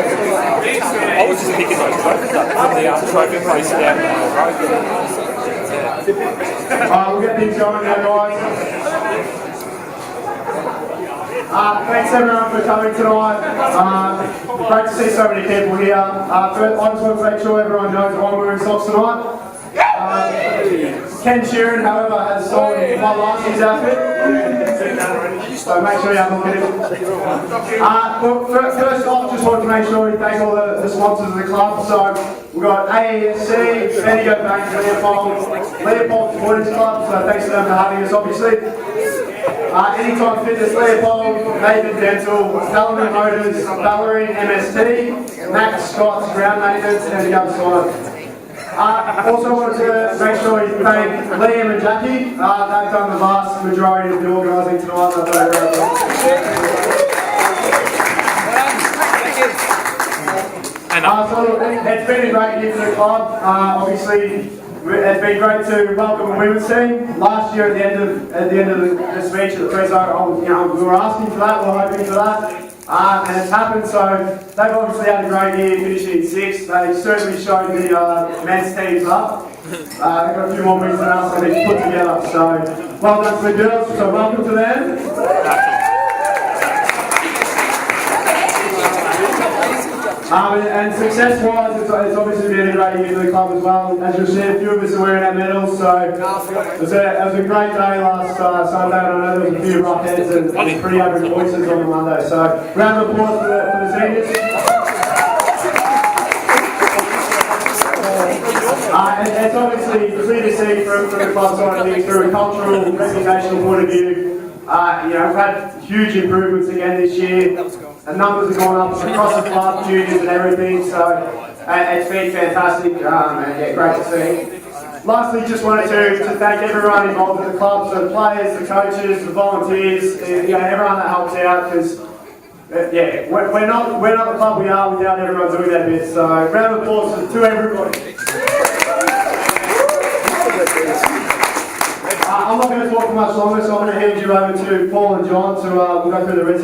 I was just picking those trophies up from the trophy place down the road. We'll get things going now, guys. Thanks everyone for coming tonight. Great to see so many people here. I just want to make sure everyone knows I'm wearing socks tonight. Ken Sheeran, however, has stolen my last year's outfit. So make sure you have a look at it. Look, first off, just want to make sure we thank all the sponsors of the club. So we've got AESC, Bendigo Bank, Leopold Sports Club, so thanks to them for having us, obviously. Anytime Fitness, Leopold, Nathan Dental, Talman Motors, Ballerine MST, Max Scott's Ground Maintenance, and the other side. Also wanted to make sure you thank Liam and Jackie. They've done the vast majority of the organising tonight. So it's been a great year for the club. Obviously, it's been great to welcome the women's team. Last year, at the end of the speech at the press, we were asking for that, we were hoping for that. And it's happened, so they've obviously had a great year, finishing in 6th. They certainly showed the men's teams up. They've got a few more wins than us that they've put together, so well done to the girls, so welcome to them. And success-wise, it's obviously been a great year for the club as well. As you'll see, a few of us are wearing our medals, so it was a great day last Sunday, and I know there was a few rough heads and pretty open voices on the Monday. So round of applause for the seniors. It's obviously clear to see from the club side of things, through a cultural, reputational point of view. We've had huge improvements again this year. The numbers have gone up across the club, juniors and everything, so it's been fantastic and yeah, great to see. Lastly, just wanted to thank everyone involved in the club, so the players, the coaches, the volunteers, everyone that helps out, because we're not the club we are without everyone doing their bit, so round of applause to everybody. I'm not going to talk for much longer, so I'm going to hand you over to Paul and John to we'll go through the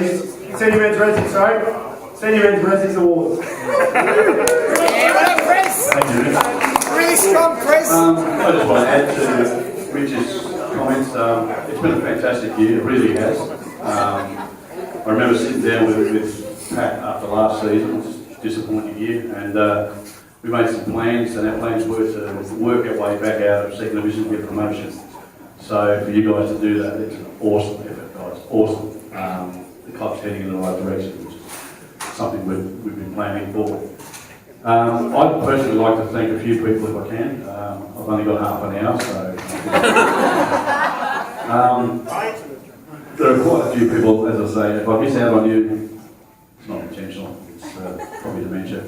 Senior Men's Resies Awards. Yeah, what up, Chris? Thank you. Really strong, Chris. I just want to add to Rich's comments. It's been a fantastic year, it really has. I remember sitting down with Pat after last season, it was a disappointing year, and we made some plans, and our plans were to work our way back out of second division and get promotion. So for you guys to do that, it's an awesome effort, guys. Awesome. The club's heading in the right direction, which is something we've been planning for. I'd personally like to thank a few people if I can. I've only got half an hour, so... there are quite a few people, as I say, if I miss out on you, it's not intentional, it's probably dementia.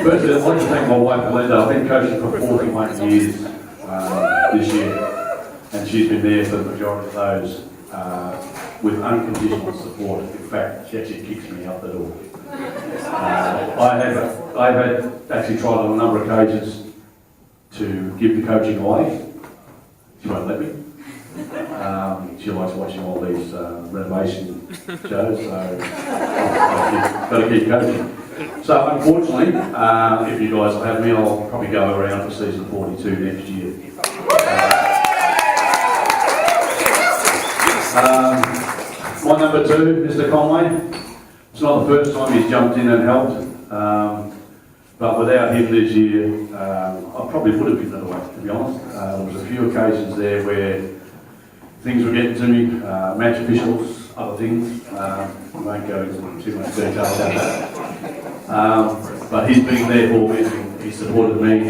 Firstly, I'd like to thank my wife, Belinda. I've been coaching for 41 years this year, and she's been there for the majority of those with unconditional support. In fact, she actually kicks me out the door. I've had actually tried on a number of occasions to give the coaching away. She won't let me. She likes watching all these renovation shows, so I've got to keep coaching. So unfortunately, if you guys will have me, I'll probably go around for season 42 next year. My number 2, Mr. Conway. It's not the first time he's jumped in and helped, but without him this year, I probably would have given it away, to be honest. There was a few occasions there where things were getting to me, match officials, other things. I won't go into too much detail about that. But he's been there for me, he's supported me,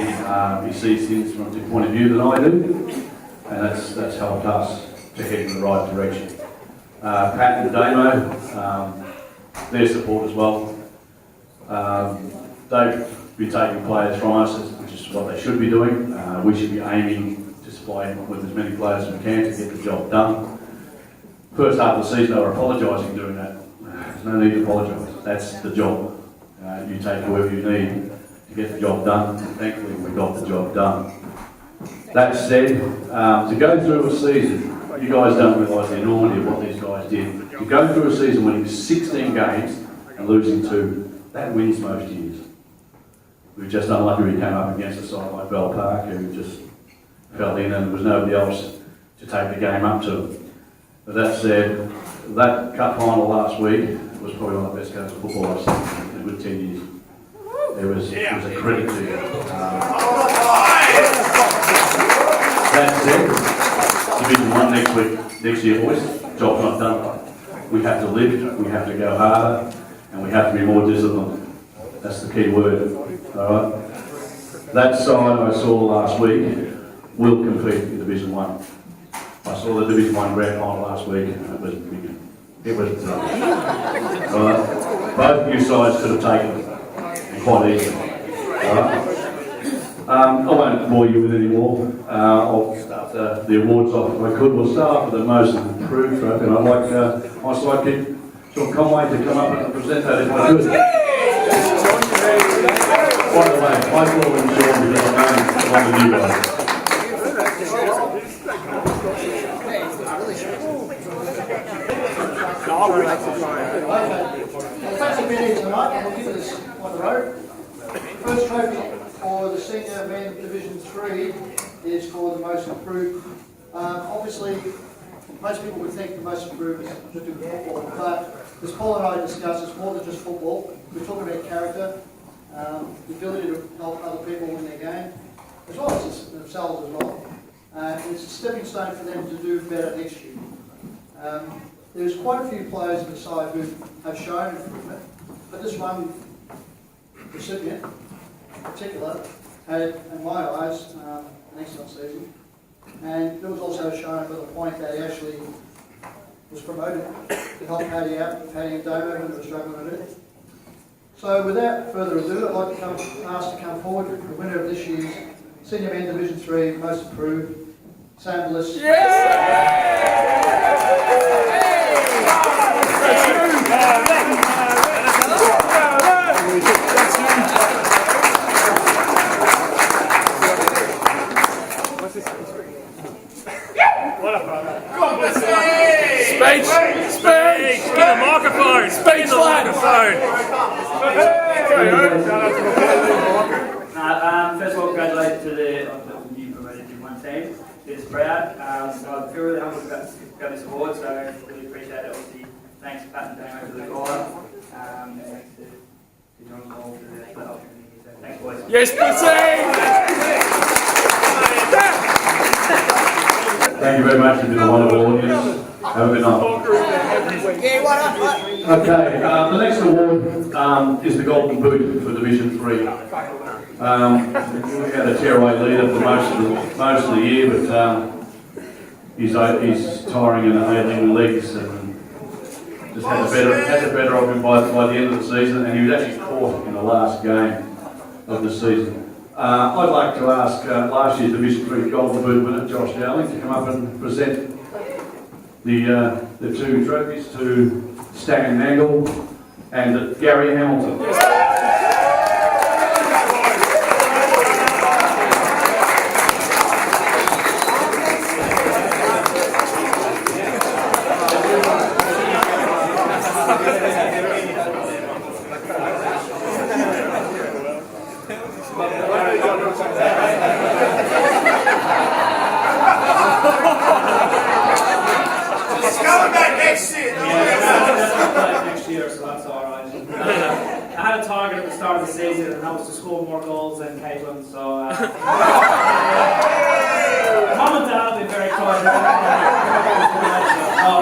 he sees things from a different point of view than I do, and that's helped us to head in the right direction. Pat and Damo, their support as well. They've been taking players from us, which is what they should be doing. We should be aiming to supply with as many players as we can to get the job done. First half of the season they were apologising doing that. There's no need to apologise, that's the job. You take whoever you need to get the job done, and thankfully we got the job done. That said, to go through a season, you guys don't realise the enormity of what these guys did. To go through a season winning 16 games and losing 2, that wins most years. We're just unlucky we came up against a side like Bell Park who just fell in and there was nobody else to take the game up to. But that said, that cup final last week was probably one of the best games of football I've seen in a good 10 years. It was a credit to you. That said, Division 1 next year, boys, job's not done. We have to lift, we have to go harder, and we have to be more disciplined. That's the key word. All right? That side I saw last week will compete in Division 1. I saw the Division 1 grand final last week, and it was big. It was both new sides could have taken it, and quite easily. I won't bore you with any more. I'll start the awards off if I could. We'll start with the most improved trophy, and I'd like my sidekick, John Conway, to come up and present that if I could. By the way, I call him Sean because I'm one of the new guys. Thanks for being here tonight, and we'll give this on the road. The first trophy for the senior men Division 3 is for the most improved. Obviously, most people would think the most improved is just doing football, but as Paul and I discussed, it's more than just football. We're talking about character, the ability to help other people win their game, as well as themselves as well. And it's a stepping stone for them to do better next year. There's quite a few players in the side who have shown improvement, but this one recipient in particular had, in my eyes, an excellent season. And it was also shown by the point that he actually was promoted to help Paddy out, Paddy and Damo when they were struggling a bit. So without further ado, I'd like to ask to come forward the winner of this year's Senior Men Division 3 Most Improved, Sam Bliss. Speech! Get a microphone! Speech, microphone! First of all, congratulations to the new promoted Division 1 team. It's proud. So I feel really humbled about this award, so I really appreciate it. Obviously, thanks to Pat and Damo for the call. And thanks to John Cole for the opportunity. So thanks, boys. Yes, Thank you very much. You've been a wonderful audience. Have a good night. Yeah, what up? Okay, the next award is the Golden Boot for Division 3. We had a tearaway leader for most of the year, but he's tiring and ailing legs and just had the better of him by the end of the season, and he was actually caught in the last game of the season. I'd like to ask last year's Division 3 Golden Boot winner, Josh Dowling, to come up and present the two trophies to Stan Nangle and Gary Hamilton. Next year, so that's alright. I had a target at the start of the season, and that was to score more goals than Caitlin, so Mum and Dad will be very proud.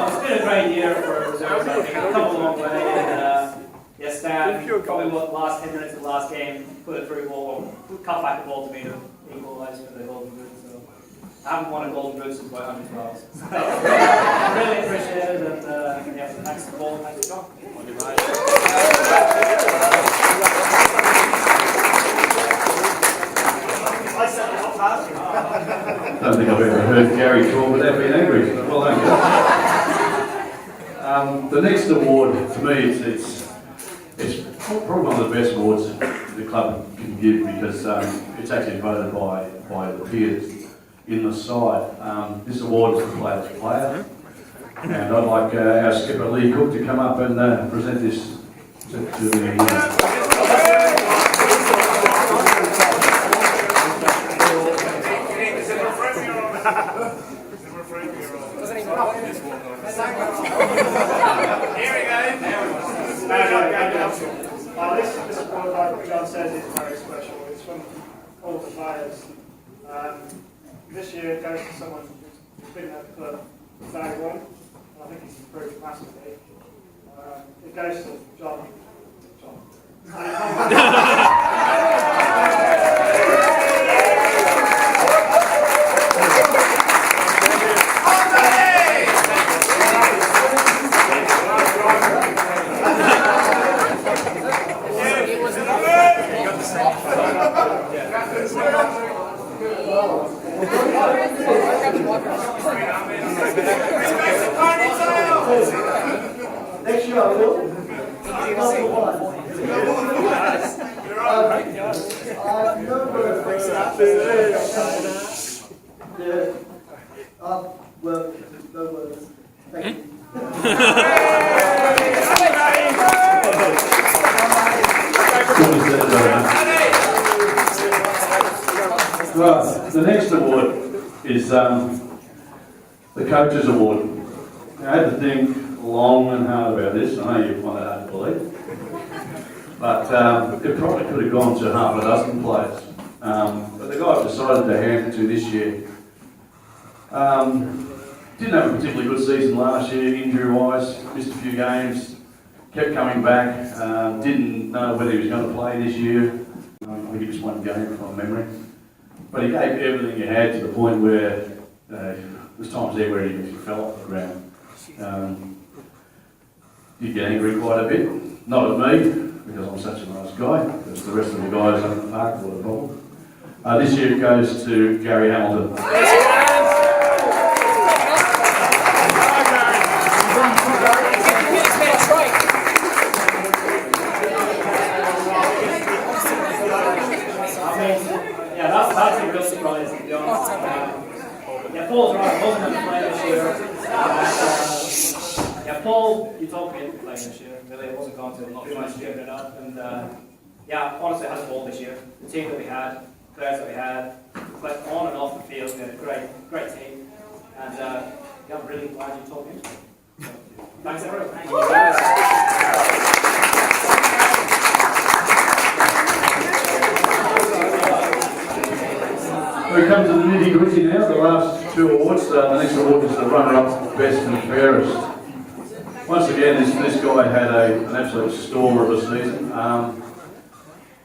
It's been a great year for reserves. I think we've come a long way, and yes, Stan, probably what the last 10 minutes of the last game, put it through ball, cut back the ball to me to equalise for the Golden Boot. So I haven't won a Golden Boot since about 112. So really appreciate it, and yeah, thanks to Paul, thanks to John. I don't think I've ever heard Gary talk without being angry. Well done. The next award, to me, it's probably one of the best awards the club can give because it's actually voted by the peers in the side. This award is the player's player, and I'd like our skipper Lee Cook to come up and present this This award, like John says, is very special. It's from all the players. This year it goes to someone who's been at the club from day one, and I think he's improved massively. It goes to John. Next year I will. Well, no words. Thank you. Right, the next award is the Coaches Award. I had to think long and hard about this. I know you find it hard to believe. But it probably could have gone to half a dozen players. But the guy I've decided to hand it to this year didn't have a particularly good season last year, injury-wise, missed a few games, kept coming back, didn't know whether he was going to play this year. I think he just one game from memory. But he gave everything he had to the point where there's times there where he fell off the ground. Did get angry quite a bit. Not at me, because I'm such a nice guy, because the rest of the guys on the park were the problem. This year it goes to Gary Hamilton. That's a real surprise, to be honest. Yeah, Paul's right. I wasn't going to play this year. Yeah, Paul, you told me to play this year. Really, I wasn't going to. Pretty much giving it up. And yeah, honestly, I had a ball this year. The team that we had, the players that we had, played on and off the field. We had a great team. And yeah, I'm really glad you told me. So, thanks, everyone. Thank you. We come to the nitty gritty now, the last two awards. The next award is the runner-up best and fairest. Once again, this guy had an absolute storm of a season.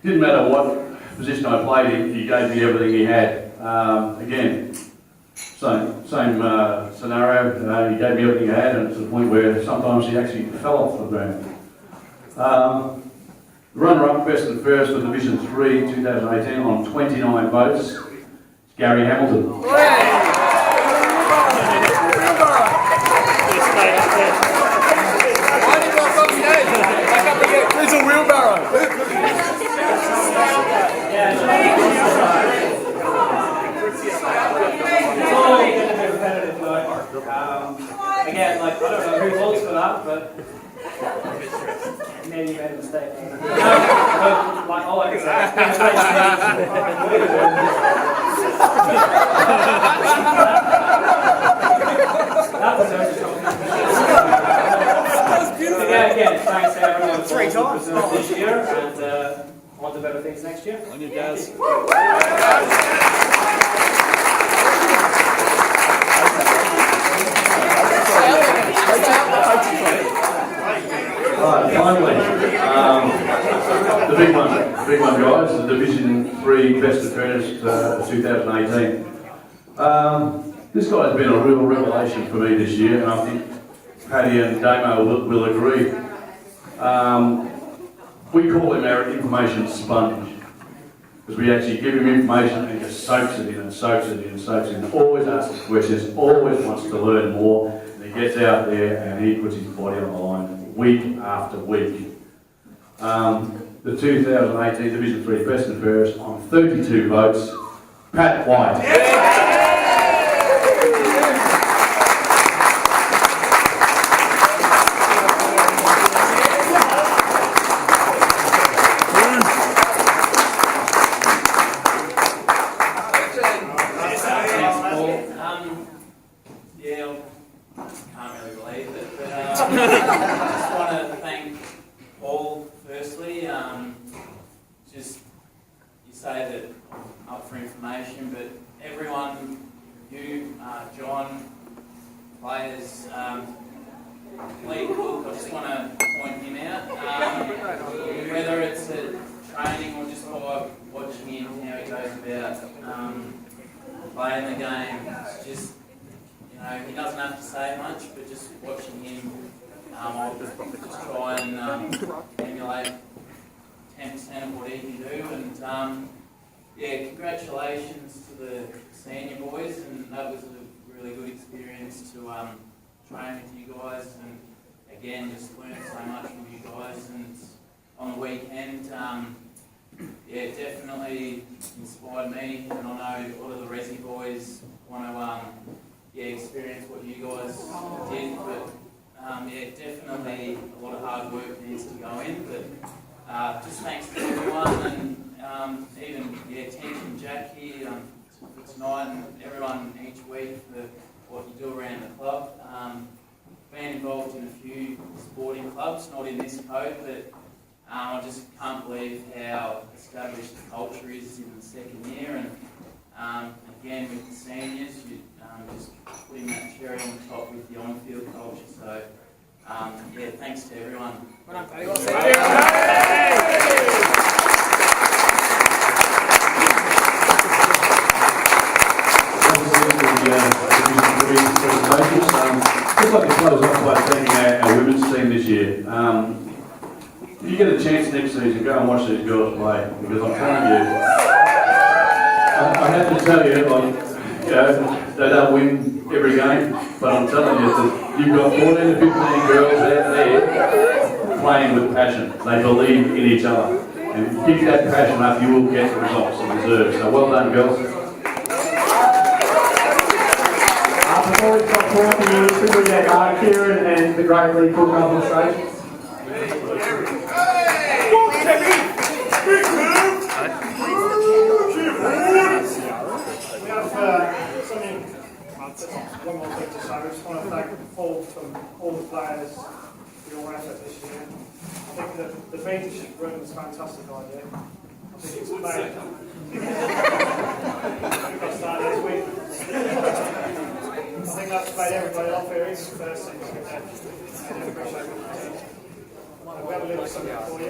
Didn't matter what position I played, he gave me everything he had. Again, same scenario, he gave me everything he had, and to the point where sometimes he actually fell off the ground. Runner-up best and fairest for Division 3 2018 on 29 votes. Gary Hamilton. Why did I come today? It's a wheelbarrow. It's only going to be repetitive, like, again, like, I don't know who votes for that, but maybe you made a mistake. Like, all I can say again, thanks to everyone for this year, and on to better things next year. On you guys. Right, finally, the big one, guys, the Division 3 Best and Fairest 2018. This guy's been a real revelation for me this year, and I think Paddy and Damo will agree. We call him our information sponge, because we actually give him information and he just soaks it in and soaks it in and soaks it in. Always asks questions, always wants to learn more, and he gets out there and he puts his body on the line week after week. The 2018 Division 3 Best and Fairest on 32 votes, Pat White. all, firstly. Just, you say that I'm up for information, but everyone, you, John, players, Lee Cook, I just want to point him out. Whether it's at training or just by watching him, how he goes about playing the game, it's just, you know, he doesn't have to say much, but just watching him, I'll just try and emulate 10% of what he can do. And yeah, congratulations to the senior boys, and that was a really good experience to train with you guys, and again, just learn so much from you guys. And on the weekend, yeah, definitely inspired me, and I know a lot of the Resi boys want to yeah, experience what you guys did, but yeah, definitely a lot of hard work needs to go in, but just thanks to everyone, and even yeah, Tim and Jack here for tonight, and everyone each week for what you do around the club. Been involved in a few sporting clubs, not in this code, but I just can't believe how established the culture is in the second year, and again with the seniors, you just putting that cherry on the top with the on-field culture. So yeah, thanks to everyone. Well done, Paddy. Just like to close off by thanking our women's team this year. If you get a chance next season, go and watch these girls play, because I'm telling you, I have to tell you, like, you know, they don't win every game, but I'm telling you that you've got 14 to 15 girls out there playing with passion. They believe in each other, and keep that passion up, you will get the results you deserve. So well done, girls. Before we stop talking, could we get Kieran and the great Lee Cook up on stage? One more thing to say, we just want to thank Paul from all the players for your effort this year. I think that the Beach room is a fantastic idea. I think it's made. We've got to start next week. I think that's made everybody off here. It's the first thing to get there. I do appreciate it. We have a little something for Good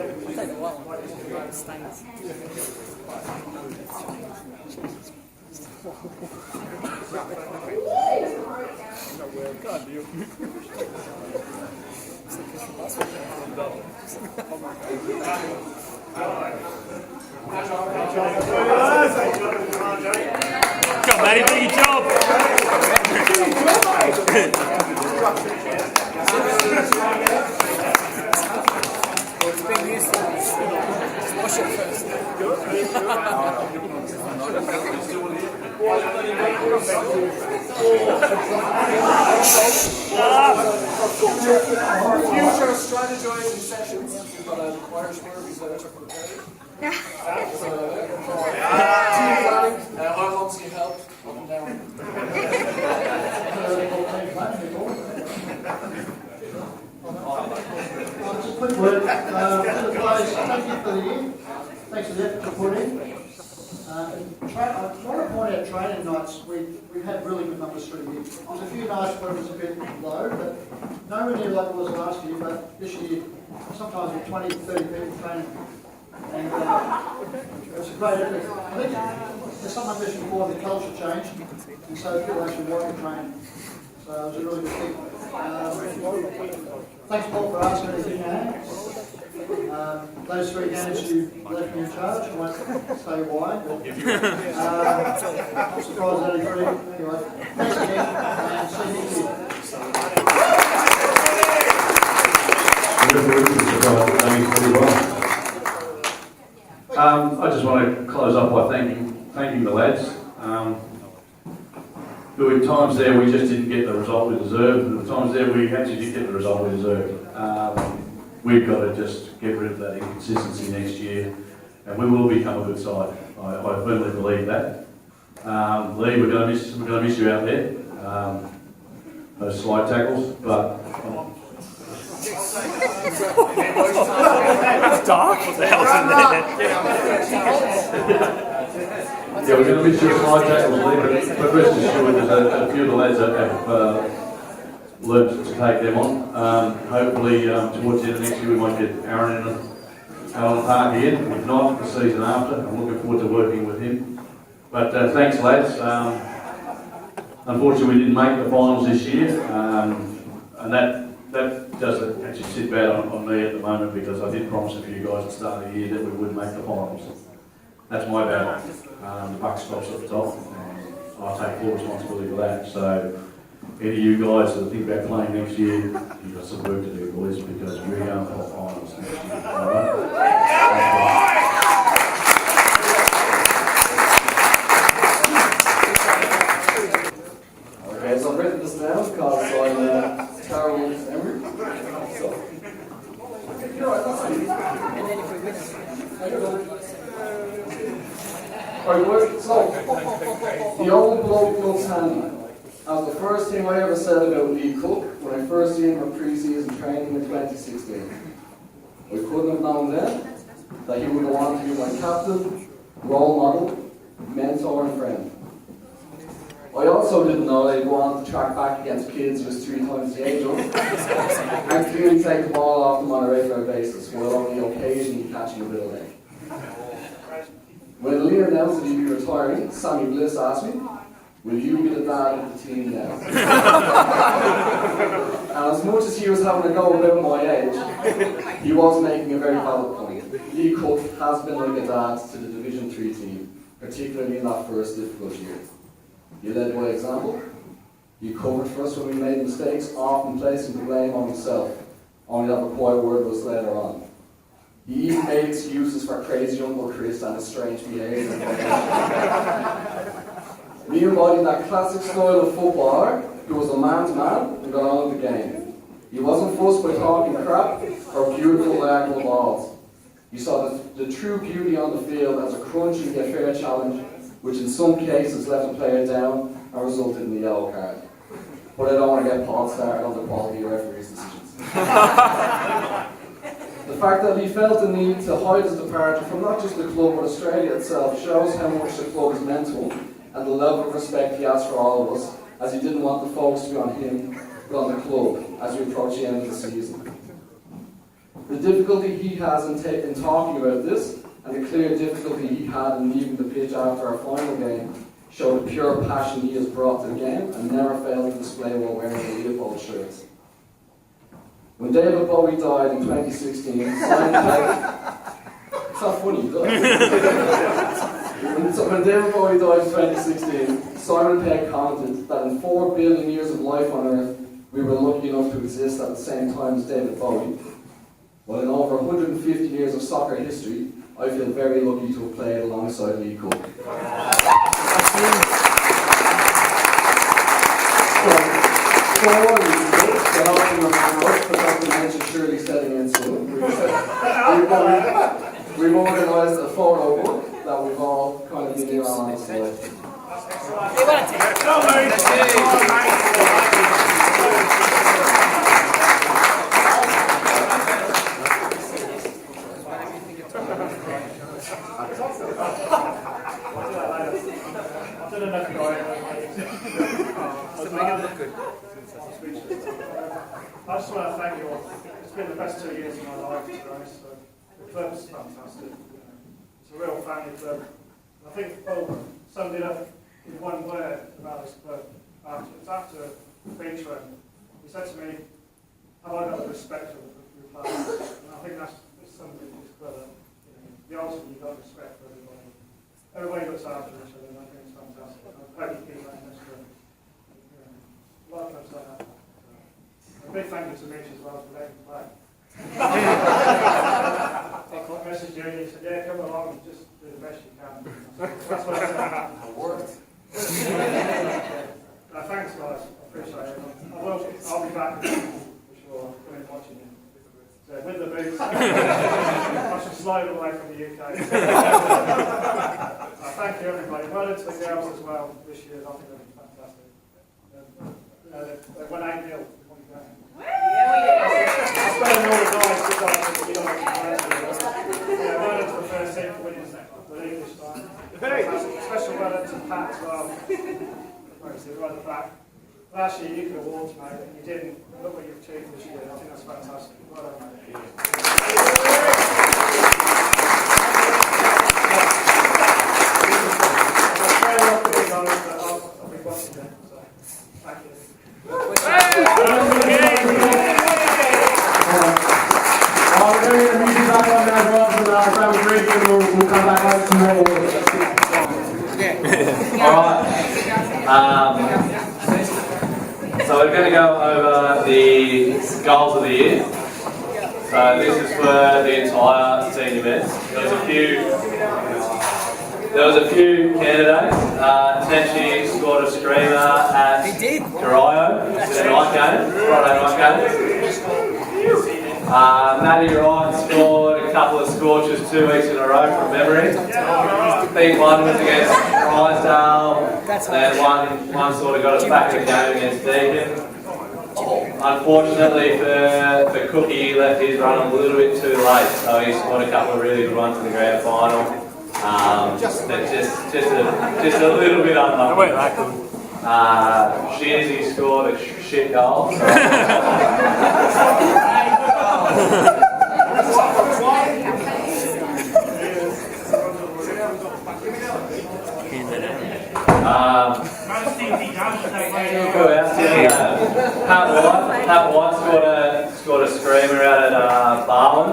job, Matty, do your job. It's been used to just wash it first. future strategizing sessions. We've got an Irish word, we said for the how long can you help? Up and down. Just a quick word. To the players, thank you for the year. Thanks for the effort you put in. I want to point out training nights, we've had really good numbers through the year. There's a few nights where it was a bit low, but nowhere near like it was last year, but this year, sometimes with 20 to 30 people training. And it's a great effort. I think there's some ambition for the culture change, and so people actually want to train. So it was a really good thing. Thanks, Paul, for asking us in hand. Those 3 games you left me in charge, I won't say why, but I'm surprised only 3. Anyway, thanks again, and see you next year. I just want to close up by thanking the lads. There were times there we just didn't get the result we deserved, and there were times there we actually did get the result we deserved. We've got to just get rid of that inconsistency next year, and we will become a good side. I firmly believe that. Lee, we're going to miss you out there. Those slide tackles, but It's dark. What the hell's in there? Yeah, we're going to miss your slide tackles, Lee, but rest assured there's a few of the lads that have learned to take them on. Hopefully, towards the end of next year, we might get Aaron out on the park again. If not, the season after. I'm looking forward to working with him. But thanks, lads. Unfortunately, we didn't make the finals this year, and that doesn't actually sit bad on me at the moment because I did promise a few guys at the start of the year that we would make the finals. That's my bad. The buck stops at the top, and I take full responsibility for that. So, any of you guys that think about playing next year, you've got some work to do, boys, because we're going for the finals next year. All right? Okay, so I've written this down because I'm terrible with memory. Alright, so the old bloke looks handy. That was the first thing I ever said about Lee Cook when I first seen him in pre-season training in 2016. I couldn't have known then that he would go on to be my captain, role model, mentor and friend. I also didn't know that he'd go on to track back against kids just 3 times the age of him and clearly take the ball off them on a regular basis while only occasionally catching a bit of leg. When Lee announced that he'd be retiring, Sammy Bliss asked me, "Will you be the dad of the team now?" And as much as he was having a go about my age, he was making a very valid point. Lee Cook has been like a dad to the Division 3 team, particularly in that first difficult year. You led by example. You covered for us when we made mistakes, often placing the blame on himself, only that a quiet word was later on. He even made excuses for crazy Uncle Chris and his strange behaviour. He embodied that classic style of footballer who was a man's man and got on with the game. He wasn't fussed by talking crap or beautiful diagonal balls. He saw the true beauty on the field as a crunchy yet fair challenge, which in some cases left a player down and resulted in the yellow card. But I don't want to get Paul started on the quality of referees' decisions. The fact that he felt the need to hide his departure from not just the club but Australia itself shows how much the club has meant to him and the level of respect he has for all of us, as he didn't want the focus to be on him but on the club as we approach the end of the season. The difficulty he has in talking about this, and the clear difficulty he had in leaving the pitch after our final game, showed the pure passion he has brought to the game and never failed to display while wearing the Leopold shirts. When David Bowie died in 2016, Simon it's not funny, when David Bowie died in 2016, Simon Pegg commented that in 4 billion years of life on Earth, we were lucky enough to exist at the same time as David Bowie. Well, in over 150 years of soccer history, I feel very lucky to have played alongside Lee Cook. Surely setting in soon. We've organised a photo book that we've all kind of been in on slide. I just want to thank you all. It's been the best 2 years of my life, to be honest. The club's fantastic. It's a real family club. I think Paul summed it up in one word about this club. After the beach run, he said to me, "Have I got the respect for the players?" And I think that's something in this club. The ultimate, you've got respect for everybody. Everybody looks after each other, and I think it's fantastic. I hope you keep that in this club. A lot of clubs like that. A big thank you to Mitch as well for letting me play. I messaged you and he said, "Yeah, come along and just do the best you can." That's what I said. It worked. Thanks guys, I appreciate it. I'll be back for sure, coming watching you. So with the boots, I should slide away from the UK. Thank you everybody. Well done to the girls as well this year. I think they've been fantastic. They won 8-0. Spending all the guys to go to the first team for winning the league this time. Special well done to Pat as well. Where is he? Right at the back. Last year you could have walked, mate, and you didn't. Look what you've achieved this year. I think that's fantastic. Well done, mate. So we're going to go over the goals of the year. So this is for the entire senior men's. There was a few candidates. Tenchi scored a screamer at Corio in the night game, Friday night game. Matty Wright scored a couple of scorches 2 weeks in a row from memory. I think one was against Drysdale, and one sort of got us back in the game against Deakin. Unfortunately for Cookie, he left his run a little bit too late, so he scored a couple of really good runs in the grand final. Just a little bit unlucky. Shizzy scored a shit goal. So. Pat White scored a screamer out at Barwon.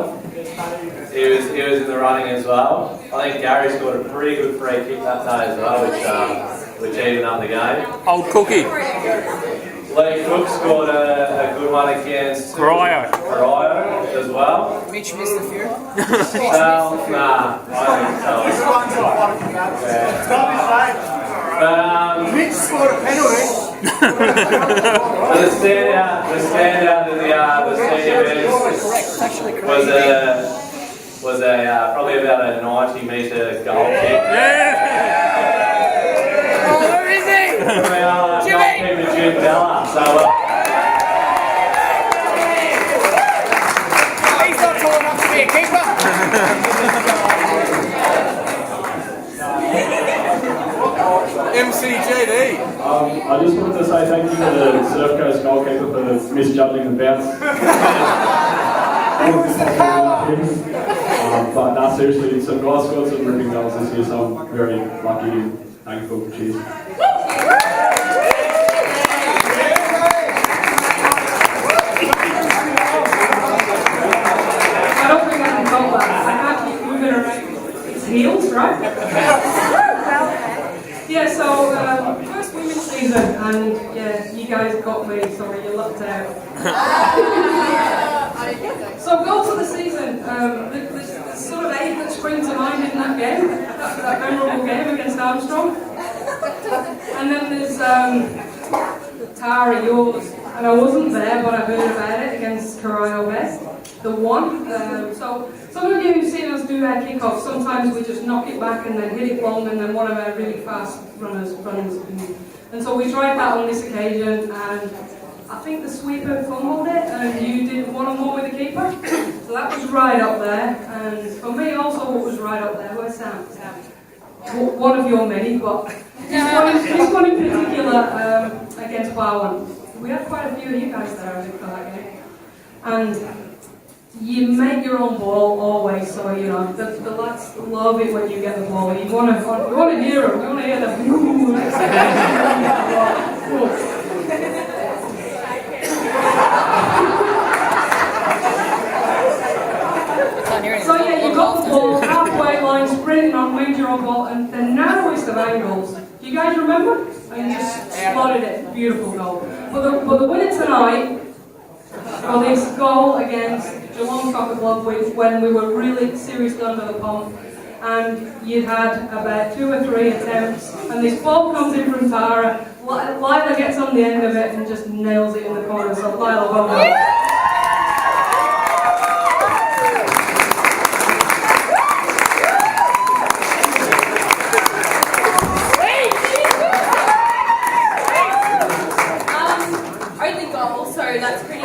He was in the running as well. I think Gary scored a pretty good free kick that day as well, which evened up the game. Old Cookie. Lee Cook scored a good one against Corio as well. Mitch missed the few. Well, nah, I think so. Mitch scored a penalty. The standout in the senior men's was probably about a 90-metre goal kick. Oh, where is he? Jim Bella. So, He's not tall enough to be a keeper. MCJD. I just wanted to say thank you to the Surf Coast goalkeeper for misjudging the bounce. But no, seriously, some guys scored some ripping goals this year, so I'm very lucky and thankful. Cheers. I don't think I can call that. I can't keep moving around. It's heels, right? Yeah, so first women's season, and yeah, you guys got me, sorry, you lucked out. So goals of the season, there's sort of 8 that spring to mind in that game, that memorable game against Armstrong. And then there's Tara, yours, and I wasn't there, but I heard about it against Corio West, the one. So some of you who've seen us do our kickoff, sometimes we just knock it back and then hit it long, and then one of our really fast runners runs. And so we tried that on this occasion, and I think the sweeper fumbled it, and you did one on one with the keeper. So that was right up there. And for me also, what was right up there, where's Sam? One of your many, but this one in particular against Barwon. We had quite a few of you guys there, I think, for that game. And you make your own ball always, so you know the lads love it when you get the ball. You want to hear them. You want to hear them. So yeah, you got the ball halfway line, sprinting on, made your own ball, and the narrowest of angles. Do you guys remember? And you just slotted it. Beautiful goal. For the winner tonight. For this goal against Geelong Soccer Club, when we were really seriously under the pump, and you had about 2 or 3 attempts, and this ball comes in from Tara. Lila gets on the end of it and just nails it in the corner. So Lila, well done. Only goal, so that's pretty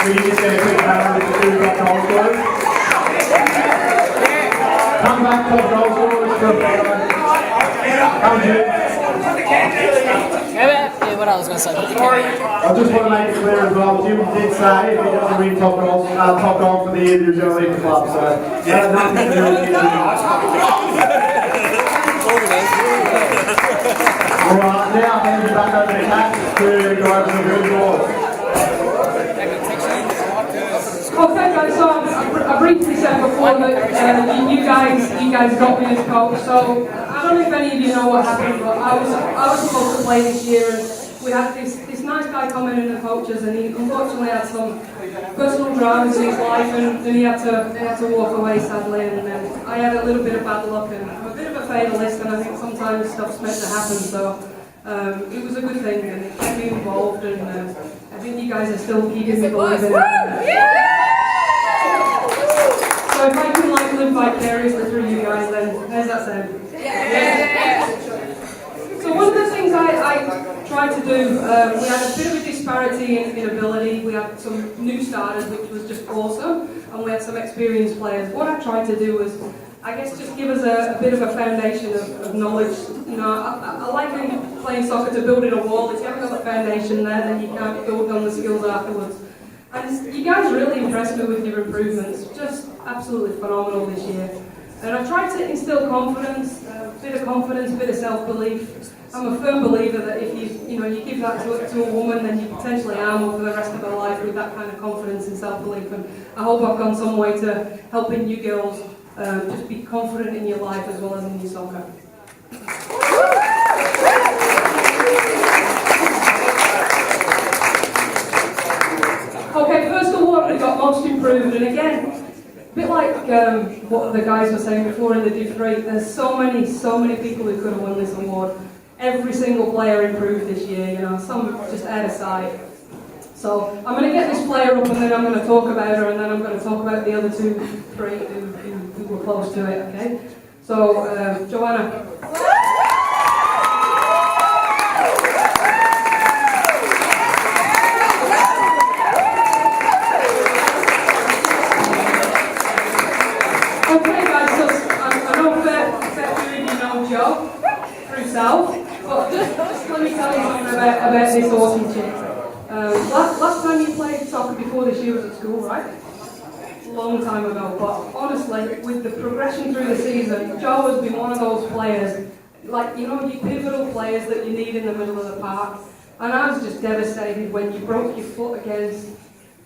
we can just get a quick banner with the two top goal scorers. Come back, top goal scorers. Come here. Yeah, what I was going to say. I just want to make it clear as well, Jim did say if he doesn't win top goal for the year, he's going to leave the club, so that's nothing to do with you. Alright, now I'm going to back over the Cats to go over the good board. Okay guys, so I briefly said before that you guys got me as coach, so I don't know if any of you know what happened, but I was supposed to play this year, and we had this nice guy come in and the coaches, and he unfortunately had some personal dramas in his life, and he had to walk away sadly, and I had a little bit of bad luck, and I'm a bit of a fatalist, and I think sometimes stuff's meant to happen, so it was a good thing, and it kept me involved, and I think you guys are still keeping me believing. So if I can live vicariously through you guys, then how's that sound? Yeah. So one of the things I tried to do, we had a bit of a disparity in ability. We had some new starters, which was just awesome, and we had some experienced players. What I tried to do was, I guess, just give us a bit of a foundation of knowledge. You know, I like when you're playing soccer to build in a wall. If you haven't got the foundation there, then you can't build on the skills afterwards. And you guys really impressed me with your improvements, just absolutely phenomenal this year. And I tried to instill confidence, a bit of self-belief. I'm a firm believer that if you give that to a woman, then you potentially arm her for the rest of her life with that kind of confidence and self-belief. And I hope I've gone some way to helping you girls just be confident in your life as well as in your soccer. Okay, first award we got most improved, and again, a bit like what the guys were saying before in the Div 3, there's so many people who could have won this award. Every single player improved this year, you know, some just out of sight. So I'm going to get this player up, and then I'm going to talk about her, and then I'm going to talk about the other three who were close to it, okay? So, Joanna. Okay guys, so I know fair few of you know Joe through South, but just let me tell you something about this awesome chick. Last time you played soccer before this year was at school, right? Long time ago, but honestly, with the progression through the season, Joe has been one of those players, like, you know, you pivotal players that you need in the middle of the park. And I was just devastated when you broke your foot against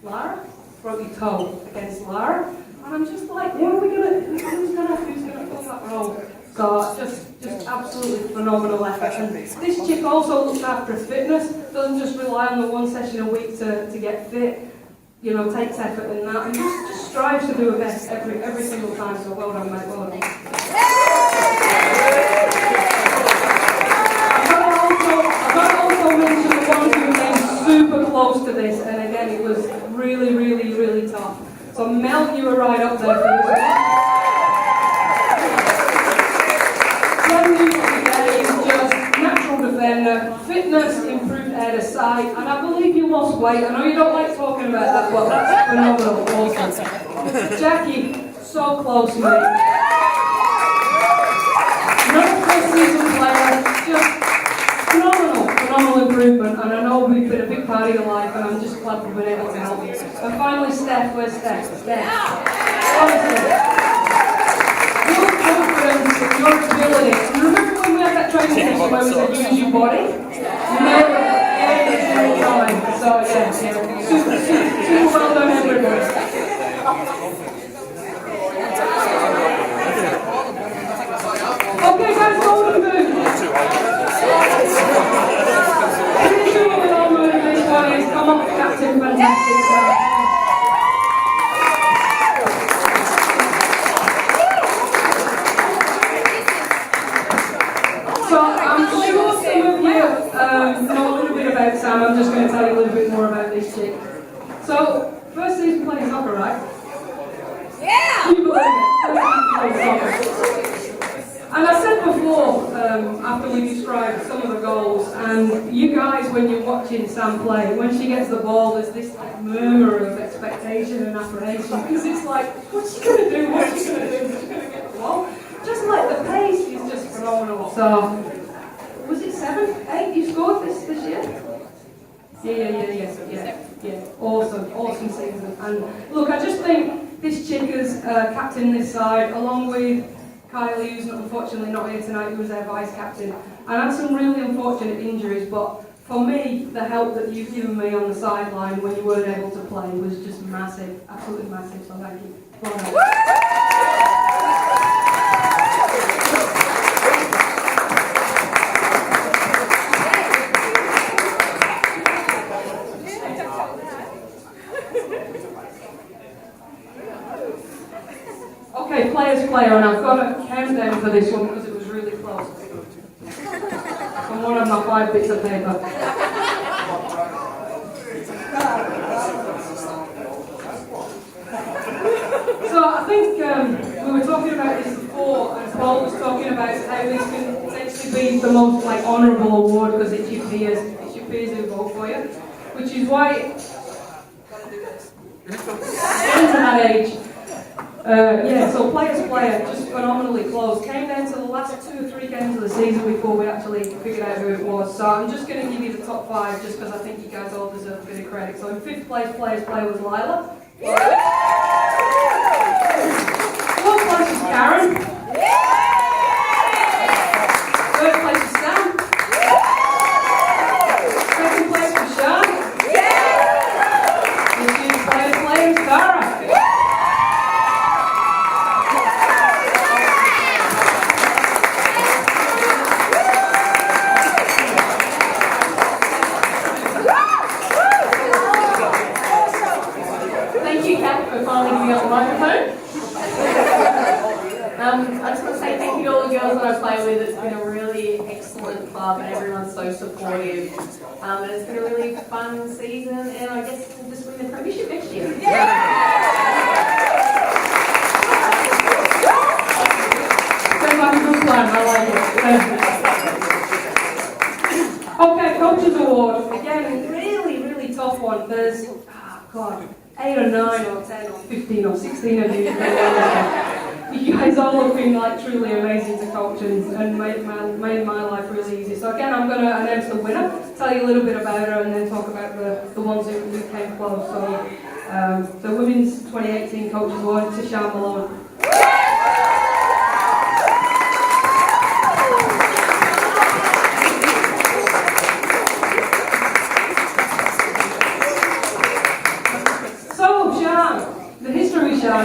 Lara, broke your toe against Lara. And I'm just like, what are we who's gonna fill that role? So just absolutely phenomenal effort. And this chick also looks after fitness, doesn't just rely on the one session a week to get fit, you know, takes effort in that, and just strives to do her best every single time. So well done, mate, well done. I've got to also mention the ones who came super close to this, and again, it was really, really, really tough. So Mel, you were right up there for this one. Just natural defender, fitness improved out of sight, and I believe you lost weight. I know you don't like talking about that, but that's phenomenal. Awesome. Jackie, so close, mate. Another first season player, just phenomenal improvement, and I know we've been a big part of your life, and I'm just glad we've been able to help you. And finally, Steph, where's Steph? Steph. Honestly, your confidence, your ability. Remember when we had that training session where we said use your body? Never, every single time. So yeah, super well done, everybody. Okay, guys, golden boot. Finishing with our move this one is come on, Captain Fantastic. So I'm sure some of you know a little bit about Sam. I'm just going to tell you a little bit more about this chick. So, first season playing soccer, right? Yeah! You believe it? First season playing soccer. And I said before, after we described some of the goals, and you guys, when you're watching Sam play, when she gets the ball, there's this like, murmur of expectation and apprehension, because it's like, what's she going to do? What's she going to do? Is she going to get the ball? Just like the pace is just phenomenal. So, was it 7, 8 you scored this year? Yeah. Awesome season. And look, I just think this chick is captain this side, along with Kylie, who's unfortunately not here tonight, who was their vice captain, and had some really unfortunate injuries, but for me, the help that you've given me on the sideline when you weren't able to play was just massive, absolutely massive, so thank you. Well done. Okay, players player, and I've got a countdown for this one because it was really close. I'm one of my 5 bits of paper. So I think we were talking about this before, and Paul was talking about how this can potentially be the most like honourable award because it's your peers who vote for you, which is why getting to that age. So players player, just phenomenally close. Came down to the last 2 or 3 games of the season before we actually figured out who it was. So I'm just going to give you the top 5 just because I think you guys all deserve a bit of credit. So in 5th place, players player was Lila. 4th place was Karen. 3rd place was Sam. 2nd place was Sean. This year's player was Tara. I just want to say thank you to all the girls that I play with. It's been a really excellent club and everyone's so supportive. And it's been a really fun season and I guess we'll just win the premiership next year. Sounds like a good plan, I like it. Okay, Coaches Award. Again, really tough one. There's, 8 or 9 or 10 or 15 or 16 of you. You guys all have been like truly amazing to coach and made my life really easy. So again, I'm going to announce the winner, tell you a little bit about her, and then talk about the ones who came close. So the Women's 2018 Coaches Award to Sean Malone.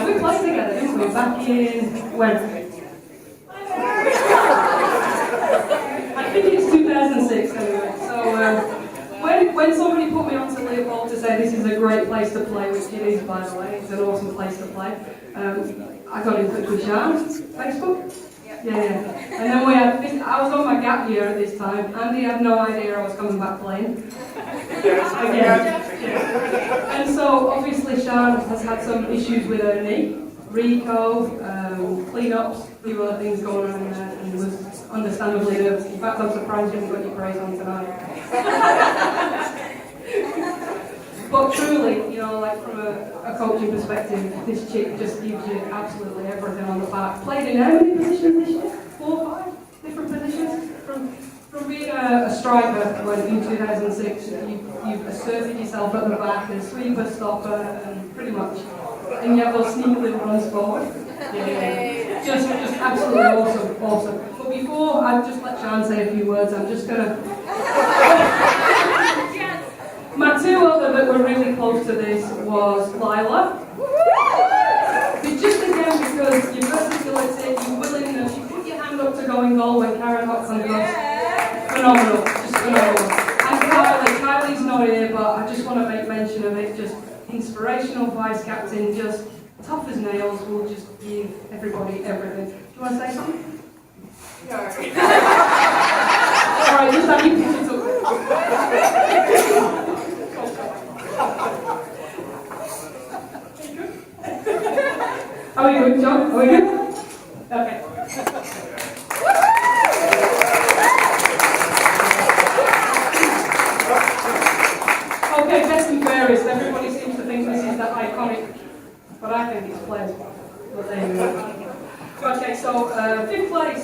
We played together, didn't we? Back in when? I think it's 2006 anyway. So when somebody put me onto Leopold to say this is a great place to play, which it is by the way, it's an awesome place to play. I got in touch with Sean, Facebook. Yeah. And then we had this, I was on my gap year at this time. Andy had no idea I was coming back playing. Again. And so obviously Sean has had some issues with her knee, Rico, clean-ups, a few other things going on in there, and was understandably nervous. In fact, I'm surprised you haven't got your praise on tonight. But truly, like from a coaching perspective, this chick just gives you absolutely everything on the park. Played in how many positions this year? 4 or 5 different positions? From being a striker when in 2006, you've asserted yourself at the back as sweeper, stopper, and pretty much, and you have those sneaky little runs forward. Yeah. Just absolutely awesome. But before I just let Sean say a few words, I'm just gonna. My 2 other that were really close to this was Lila. But just again because your versatility, your willingness, you put your hand up to go in goal when Karen hops on goal. Phenomenal, just phenomenal. And Kylie's not here, but I just want to make mention of it. Just inspirational vice captain, just tough as nails. Will just give everybody everything. Do you want to say something? No. All right, just have your picture took. Are we good, John? Are we good? Okay. players. But there you go. Okay, so 5th place,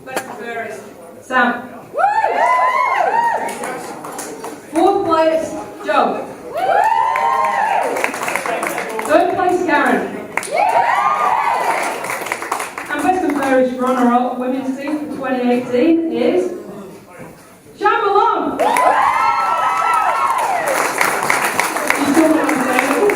best of varies, Sam. 4th place, Joe. 3rd place, Karen. And best of varies runner-up women's team for 2018 is Sean Malone. She's still on the table.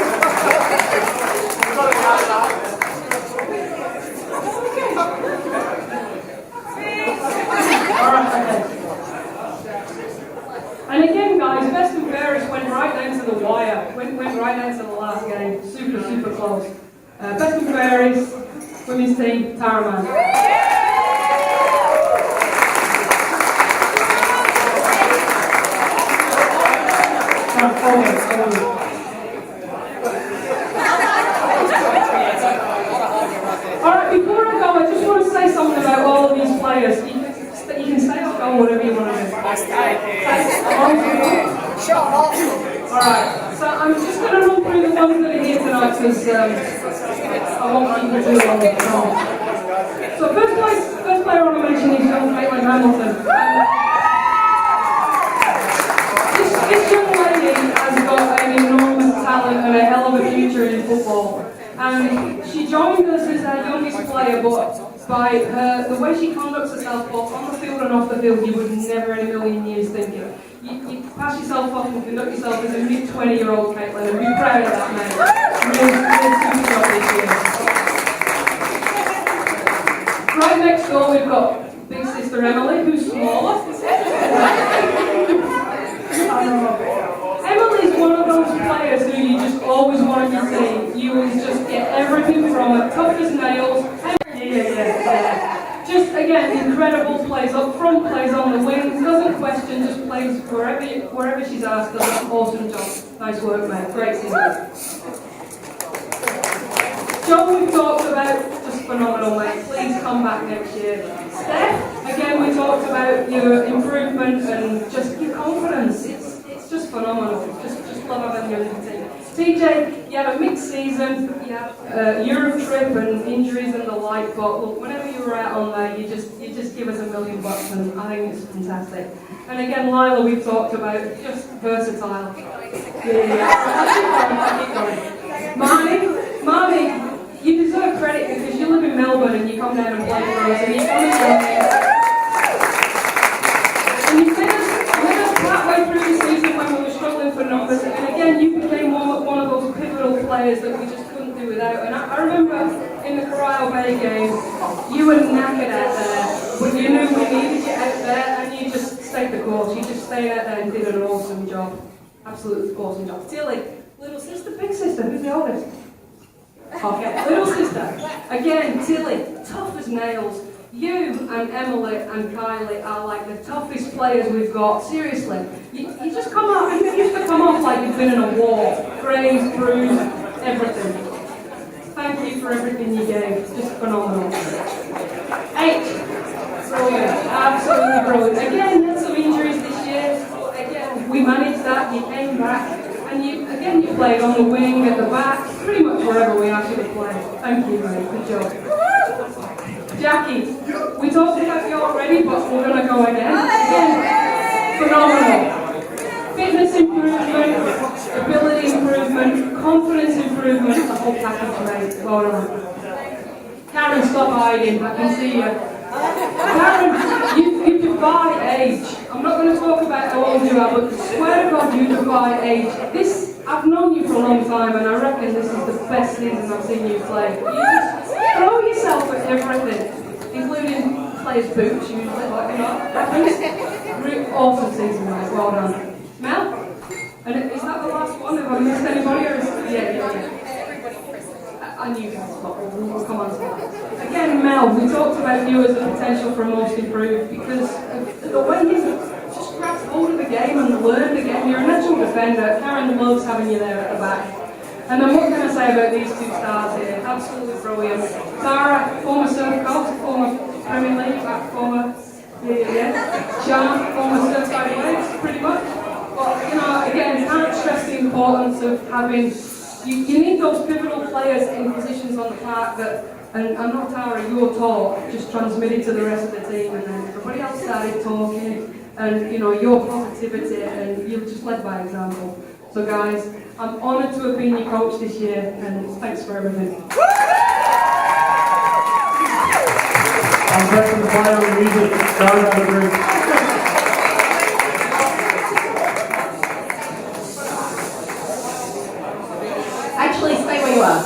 And again, guys, best and fairest went right down to the wire. Went right down to the last game. Super, super close. Best and fairest women's team, Taraman. Alright, before I go, I just want to say something about all of these players. You can say or go whatever you want to do. Alright, so I'm just going to run through the ones that are here tonight because I won't keep it too long. So first player I want to mention is young Caitlin Hamilton. This young lady has got an enormous talent and a hell of a future in football. And she joined us as our youngest player, but by the way she conducts herself both on the field and off the field, you would never in a million years think it. You pass yourself off and conduct yourself as a mid-20-year-old Caitlin, and be proud of that, mate. Really super job this year. Right next door, we've got big sister Emily, who's smaller. Emily's one of those players who you just always want to see. You will just get everything from her, tough as nails. Yeah. Just again, incredible plays up front, plays on the wings, doesn't question, just plays wherever she's asked. Does an awesome job. Nice work, mate. Great season. John, we've talked about, just phenomenal, mate. Please come back next year. Steph, again, we talked about your improvement and just your confidence. It's just phenomenal. Just love having you in the team. TJ, you had a mixed season, you had a Europe trip and injuries and the like, but look, whenever you were out on there, you just give us $1 million, and I think it's fantastic. And again, Lila, we've talked about just versatile. Yeah. Marnie, you deserve credit because you live in Melbourne and you come down and play for us, and you come and you with us partway through the season when we were struggling for numbers, and again, you became one of those pivotal players that we just couldn't do without. And I remember in the Corio Bay game, you were knackered out there, but you knew we needed you out there, and you just stayed the course. You just stayed out there and did an awesome job. Absolutely awesome job. Tilly, little sister, big sister, who's the oldest? Okay, little sister. Again, Tilly, tough as nails. You and Emily and Kylie are like the toughest players we've got. Seriously, you just come off. You used to come off like you've been in a war, grazed, bruised, everything. Thank you for everything you gave. Just phenomenal. 8, brilliant, absolutely brilliant. Again, you had some injuries this year, but again, we managed that. You came back, and you played on the wing, at the back, pretty much wherever we asked you to play. Thank you, mate. Good job. Jackie, we talked about you already, but we're going to go again. Phenomenal. Fitness improvement, ability improvement, confidence improvement, the whole package, mate. Well done. Karen, stop hiding. I can see you. Karen, you defy age. I'm not going to talk about how old you are, but swear to God, you defy age. I've known you for a long time, and I reckon this is the best season I've seen you play. You just throw yourself at everything, including players' boots, usually, Really awesome season, mate. Well done. Mel? And is that the last one? Have I missed anybody? Or yeah. I knew that, but we'll come on to that. Again, Mel, we talked about you as a potential for most improved because of the way you just grabbed hold of the game and learned the game. You're a natural defender. Karen loves having you there at the back. And then what can I say about these 2 stars here? Absolutely brilliant. Tara, former Surf Coast, former Premier League, former Sean, former Surfside Waves, pretty much. But, again, can't stress the importance of having, you need those pivotal players players in positions on the park that, and I'm not Tara, your talk just transmitted to the rest of the team, and then everybody else started talking, and you know, your positivity, and you just led by example. So guys, I'm honoured to have been your coach this year, and thanks for everything. I'm pressing the play on the music. Don't have a group. Actually, stay where you are.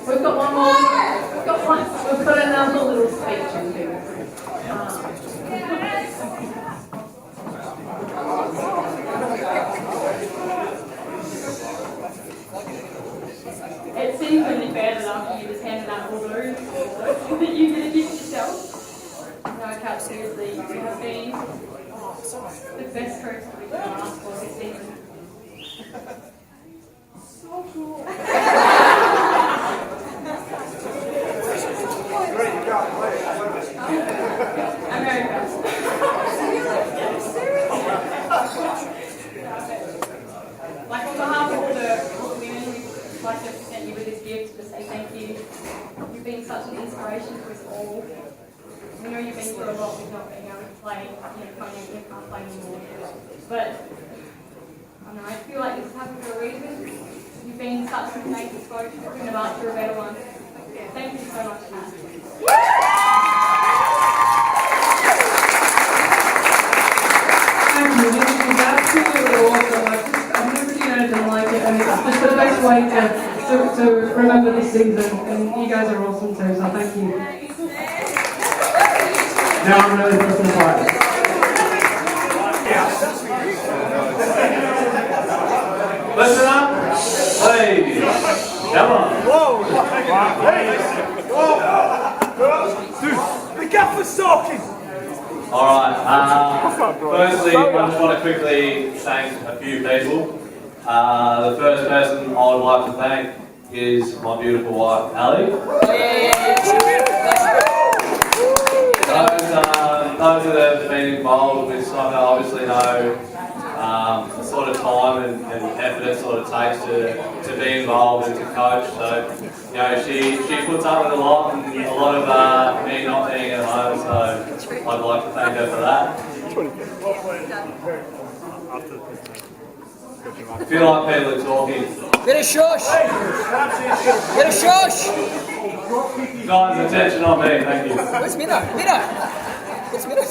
We've got one more. We've got another little speech to do. It seems really fair that after you just handed out all those, that you get a gift yourself. No, Cal, seriously, you have been the best coach that we've ever asked for this season. So cool. America. Like on behalf of all the women, we'd like to present you with this gift to say thank you. You've been such an inspiration to us all. We know you've been through a lot with not being able to play, CONWAY, you can't play anymore. But I don't know, I feel like this happened for a reason. You've been such an amazing coach, I couldn't have asked for a better one. Thank you so much, Matt. Thank you, this was absolutely awesome. I've never seen anything like it, and it's just the best way to remember this season, and you guys are awesome too, so thank you. Now I'm really pressing the play. Listen up, please. Come on. Whoa! Hey! Dude, the gaffer's talking! Alright, firstly, I just want to quickly thank a few people. The first person I would like to thank is my beautiful wife, Ali. Those that have been involved with soccer obviously know the sort of time and effort it sort of takes to be involved and to coach. So, you know, she puts up with a lot and a lot of me not being at home, so I'd like to thank her for that. I feel like people are talking. Get a shush! Get a shush! Guys, attention on me, thank you. Where's Mino? Mino! What's Mino?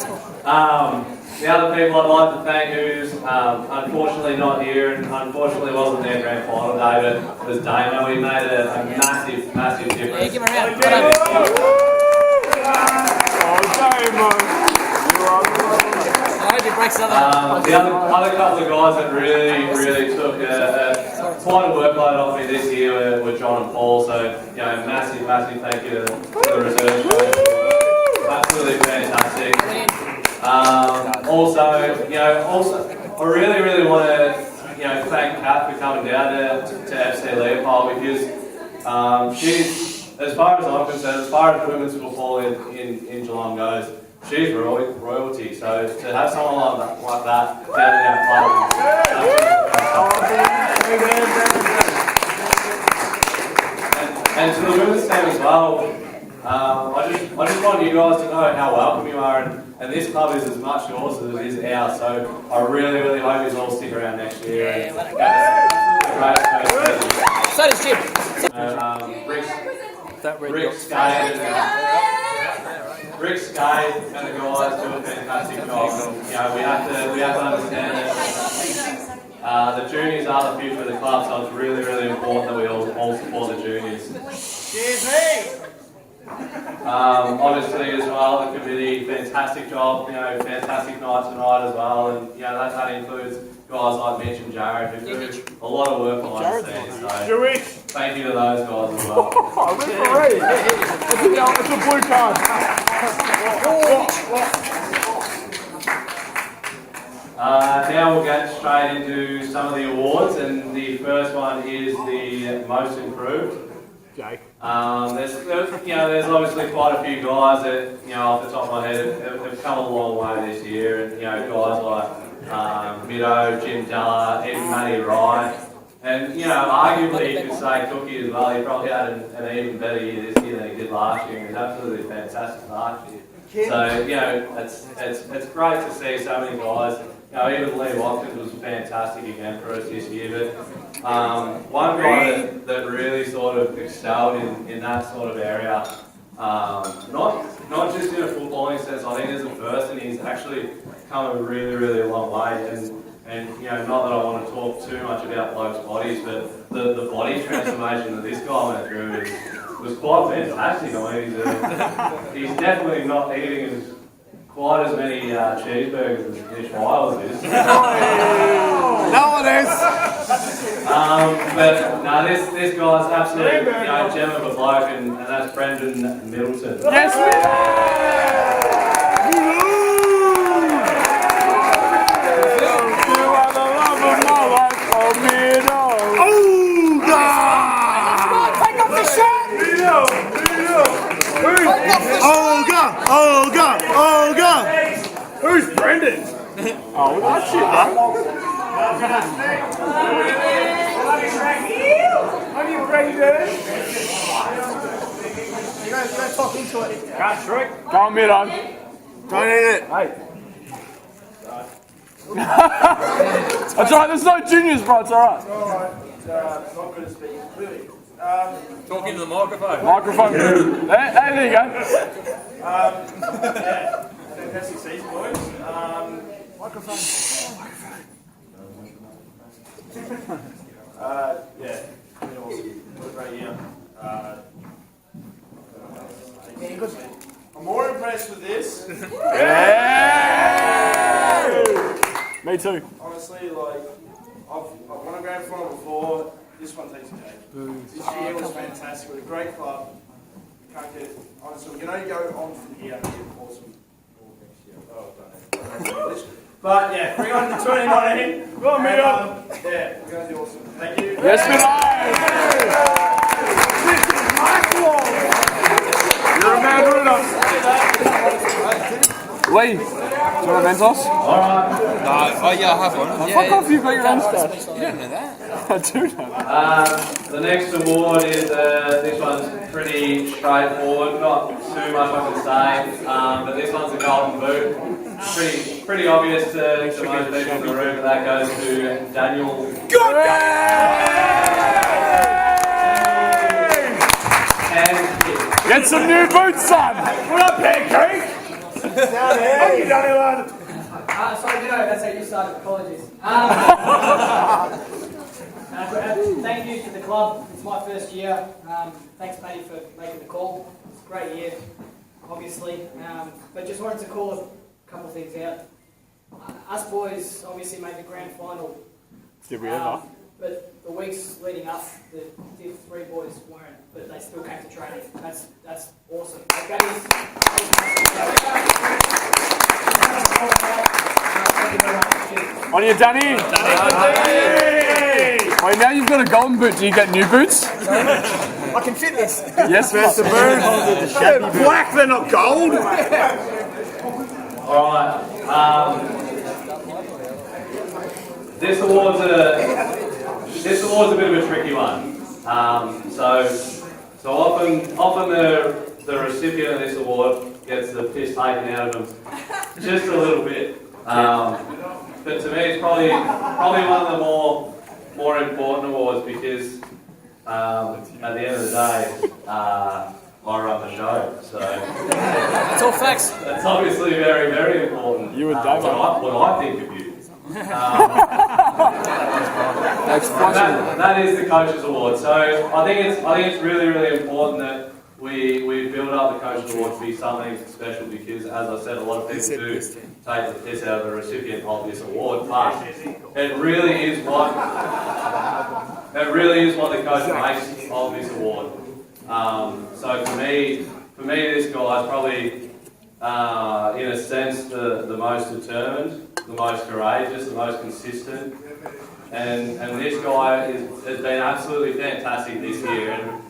The other people I'd like to thank who's unfortunately not here and unfortunately wasn't there grand final day, but was Damo. He made a massive, massive difference. Yeah, give him a round. I hope he breaks another. The other couple of guys that really took quite a workload off me this year were John and Paul. So, you know, massive thank you to the reserve coach. Absolutely fantastic. Also, I really want to, thank Kat for coming down to FC Leopold because she's, as far as I'm concerned, as far as women's football in Geelong goes, she's royalty. So to have someone like that down in our club, and to the women's team as well. I just want you guys to know how welcome you are, and this club is as much yours as it is ours. So I really hope you all stick around next year. So does Jim. Rick Skate and the guys do a fantastic job. We have to understand that the juniors are the future of the club, so it's really important that we all support the juniors. Cheers, mate! Obviously as well, the committee, fantastic job, fantastic night tonight as well, and that includes guys like Mitch and Jared who do a lot of work behind the scenes, so thank you to those guys as well. Oh, referee! It's a blue card! Now we'll get straight into some of the awards, and the first one is the most improved. Jake. There's obviously quite a few guys that, off the top of my head, have come a long way this year, and guys like Mido, Jim Della, even Matty Wright, And you know, arguably you could say Cookie as well. He probably had an even better year this year than he did last year. He was absolutely fantastic last year. So you know, it's great to see so many guys. You know, even Lee Watkins was fantastic again for us this year. But one guy that really sort of excelled in that sort of area, not just in a footballing sense. I think as a person, he's actually come a really long way. And you know, not that I want to talk too much about blokes' bodies, but the body transformation that this guy went through was quite fantastic. I mean, he's definitely not eating quite as many cheeseburgers as Mitch Wiles is. No one is. But no, this guy's absolutely gem of a bloke, and that's Brendan Middleton. Yes, we Who's Brendan? Oh, that's it, man. How do you Brendan? Go talk into it. Can't trick. Go on, mid on. Don't eat it. Hey. That's alright, there's no juniors, bro, it's alright. Not good at speaking clearly. Talking to the microphone. Microphone. There you go. Yeah, fantastic season, boys. Microphone. Yeah, been awesome. What a great year. I'm more impressed with this. Me too. Honestly, like, I've won a grand final before. This one takes a cake. This year was fantastic. With a great club. Can't get it. Honestly, you go on from here and get awesome. Oh, don't know. But yeah, bring on the 2019. Go on, Mia. Yeah, we're going to do awesome. Thank you. Yes, we You're a man, Lee, do you want a Mentos? Alright. Oh yeah, I have one. Fuck off, you've got your own stuff. You don't know that. I do know. The next award is, this one's pretty straightforward, not too much I can say, but this one's a golden boot. Pretty obvious to most people in the room, but that goes to Daniel. Get some new boots, son! What up, Pancake? Down here. How you done it, lad? Sorry, that's how you started. Apologies. Thank you to the club. It's my first year. Thanks, Matty, for making the call. It's a great year, obviously. But just wanted to call a couple of things out. Us boys obviously made the grand final. Did we ever? But the weeks leading up, the Div 3 boys weren't, but they still came to training. That's awesome. Like, that is. On you, Danny! Wait, now you've got a golden boot. Do you get new boots? I can fit this. Yes, Mr. Bird. They're black, they're not gold. Alright. This award's a bit of a tricky one. So often the recipient of this award gets the piss taken out of them just a little bit. But to me, it's probably one of the more important awards because at the end of the day, I run the show. So It's all facts. that's obviously very, very important. You and Dave. What I think of you. That is the Coaches Award. So I think it's really, really important that we build up the Coaches Award to be something special because, as I said, a lot of people do take the piss out of the recipient of this award, but it really is what the coach makes of this award. So for me, this guy is probably, in a sense, the most determined, the most courageous, the most consistent, and this guy has been absolutely fantastic this year. And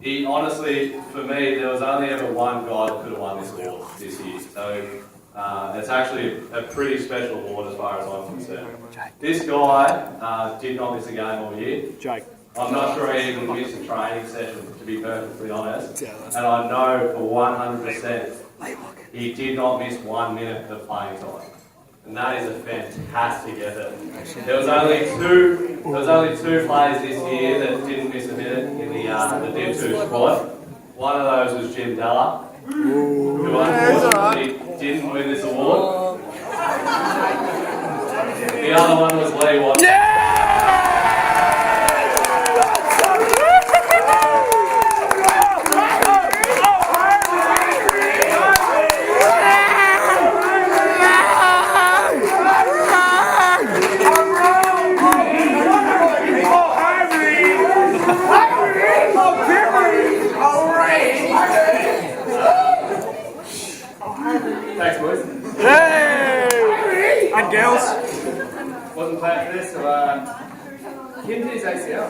he honestly, for me, there was only ever one guy that could have won this award this year. So It's actually a pretty special award as far as I'm concerned. This guy did not miss a game all year. I'm not sure he even missed a training session, to be perfectly honest. And I know for 100% he did not miss 1 minute of playing time. And that is a fantastic effort. There was only two players this year that didn't miss a minute in the Div 2 squad. One of those was Jim Della, who unfortunately didn't win this award. The other one was Lee Watson. Thanks, boys. Hey! And girls. Wasn't planning for this, so Kim did his ACL.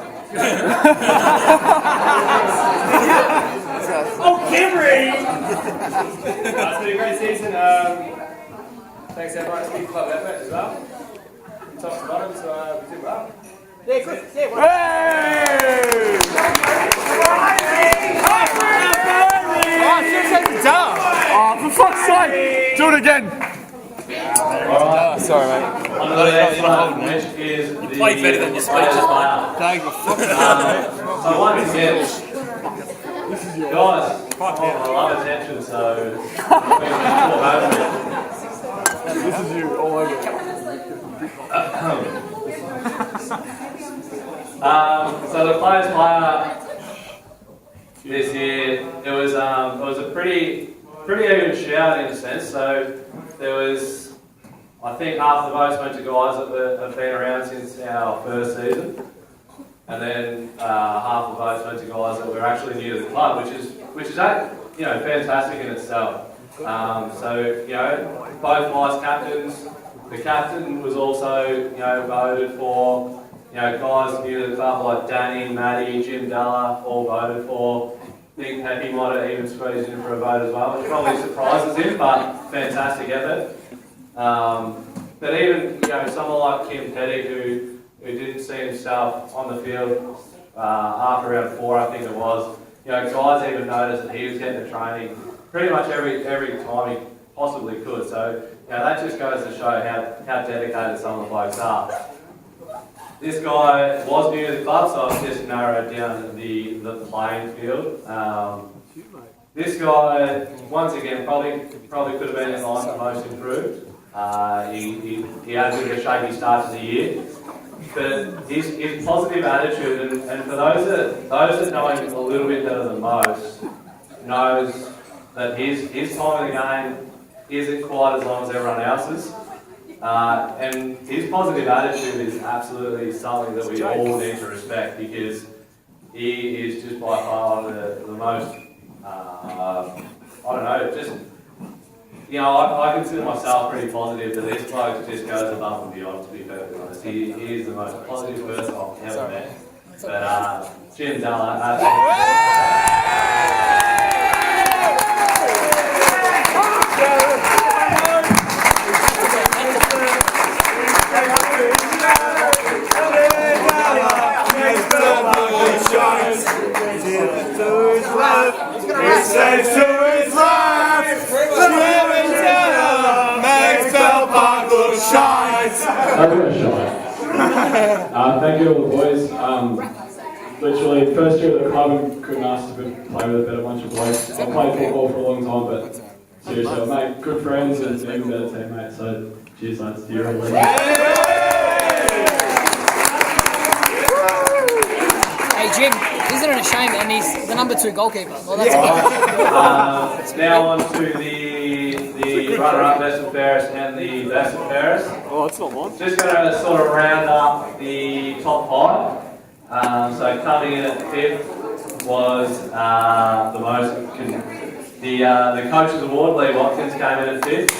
Oh, Kimry! It's been a great season. Thanks everyone. It's been club effort as well. Top to bottom, so we did well. Hey! Oh, for fuck's sake! Do it again! Alright. Sorry, mate. On to the next one, which is the Played better than your speeches, player. So once again, guys, I love attention, so This is you, all over. So the players' player this year, it was a pretty even shout in a sense. So there was, I think, half the votes went to guys that have been around since our first season, and then half the votes went to guys that were actually new to the club, which is fantastic in itself. So both vice captains. The captain was also voted for. Guys new to the club like Danny, Matty, Jim Della, all voted for. I think Peppy might have even squeezed in for a vote as well, which probably surprises him, but fantastic effort. But even someone like Kim Petty, who didn't see himself on the field after round 4, I think it was. Guys even noticed that he was getting the training pretty much every time he possibly could. So that just goes to show how dedicated some of the blokes are. This guy was new to the club, so I've just narrowed down the playing field. This guy, once again, probably could have been in line for most improved. He had a bit of a shaky start to the year, but his positive attitude, and for those that know him a little bit better than most, knows that his time of the game isn't quite as long as everyone else's. And his positive attitude is absolutely something that we all need to respect, because he is just by far the most, I consider myself pretty positive that this bloke just goes above and beyond, to be perfectly honest. He is the most positive person I've ever met. But Jim Della, Thank you all the boys. Literally, first year at the club, and couldn't ask to play with a better bunch of blokes. I've played football for a long time, but seriously, I've made good friends and even better teammates. So, cheers, lads. You're all Hey Jim, isn't it a shame? And he's the number 2 goalkeeper. Well, that's now on to the runner-up best and fairest and the best and fairest. Oh, it's not mine. Just going to sort of round up the top 5. So coming in at 5th was the Coach's Award. Lee Watkins came in at 5th.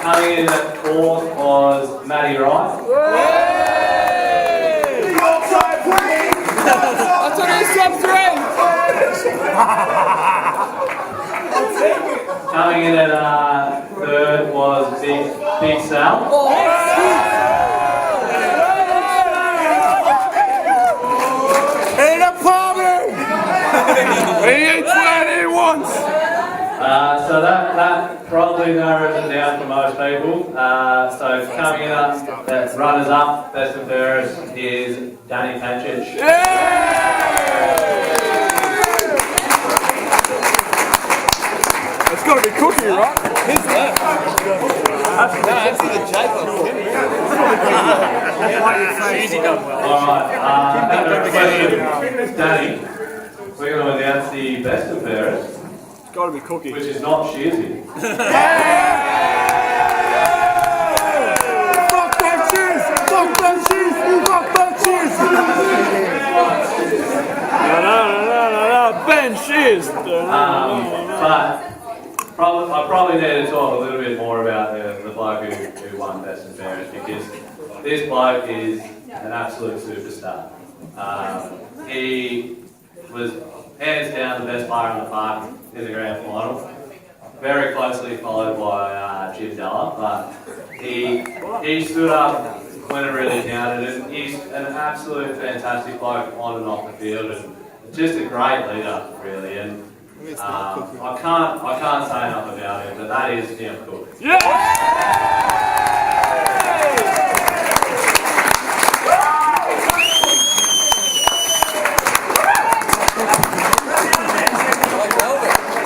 Coming in at 4th was Matty Wright. Coming in at third was Big Sal. In a party! We ain't 20 once! So that probably narrows it down for most people. So coming in up, runners up, best and fairest is Danny Pancic. It's got to be Cookie, right? Who's that? That's the Jacob. Easy done well. Alright, Danny, we're going to announce the best and fairest. It's got to be Cookie. Which is not Shearsy. Fuck that cheese! Fuck that cheese! Fuck that cheese! No, Ben Shears! But I probably need to talk a little bit more about the bloke who won best and fairest, because this bloke is an absolute superstar. He was hands down the best player on the park in the grand final. Very closely followed by Jim Della, but he stood up when it really counted, and he's an absolute fantastic bloke on and off the field, and just a great leader, really. And I can't say enough about him, but that is Jim Cook.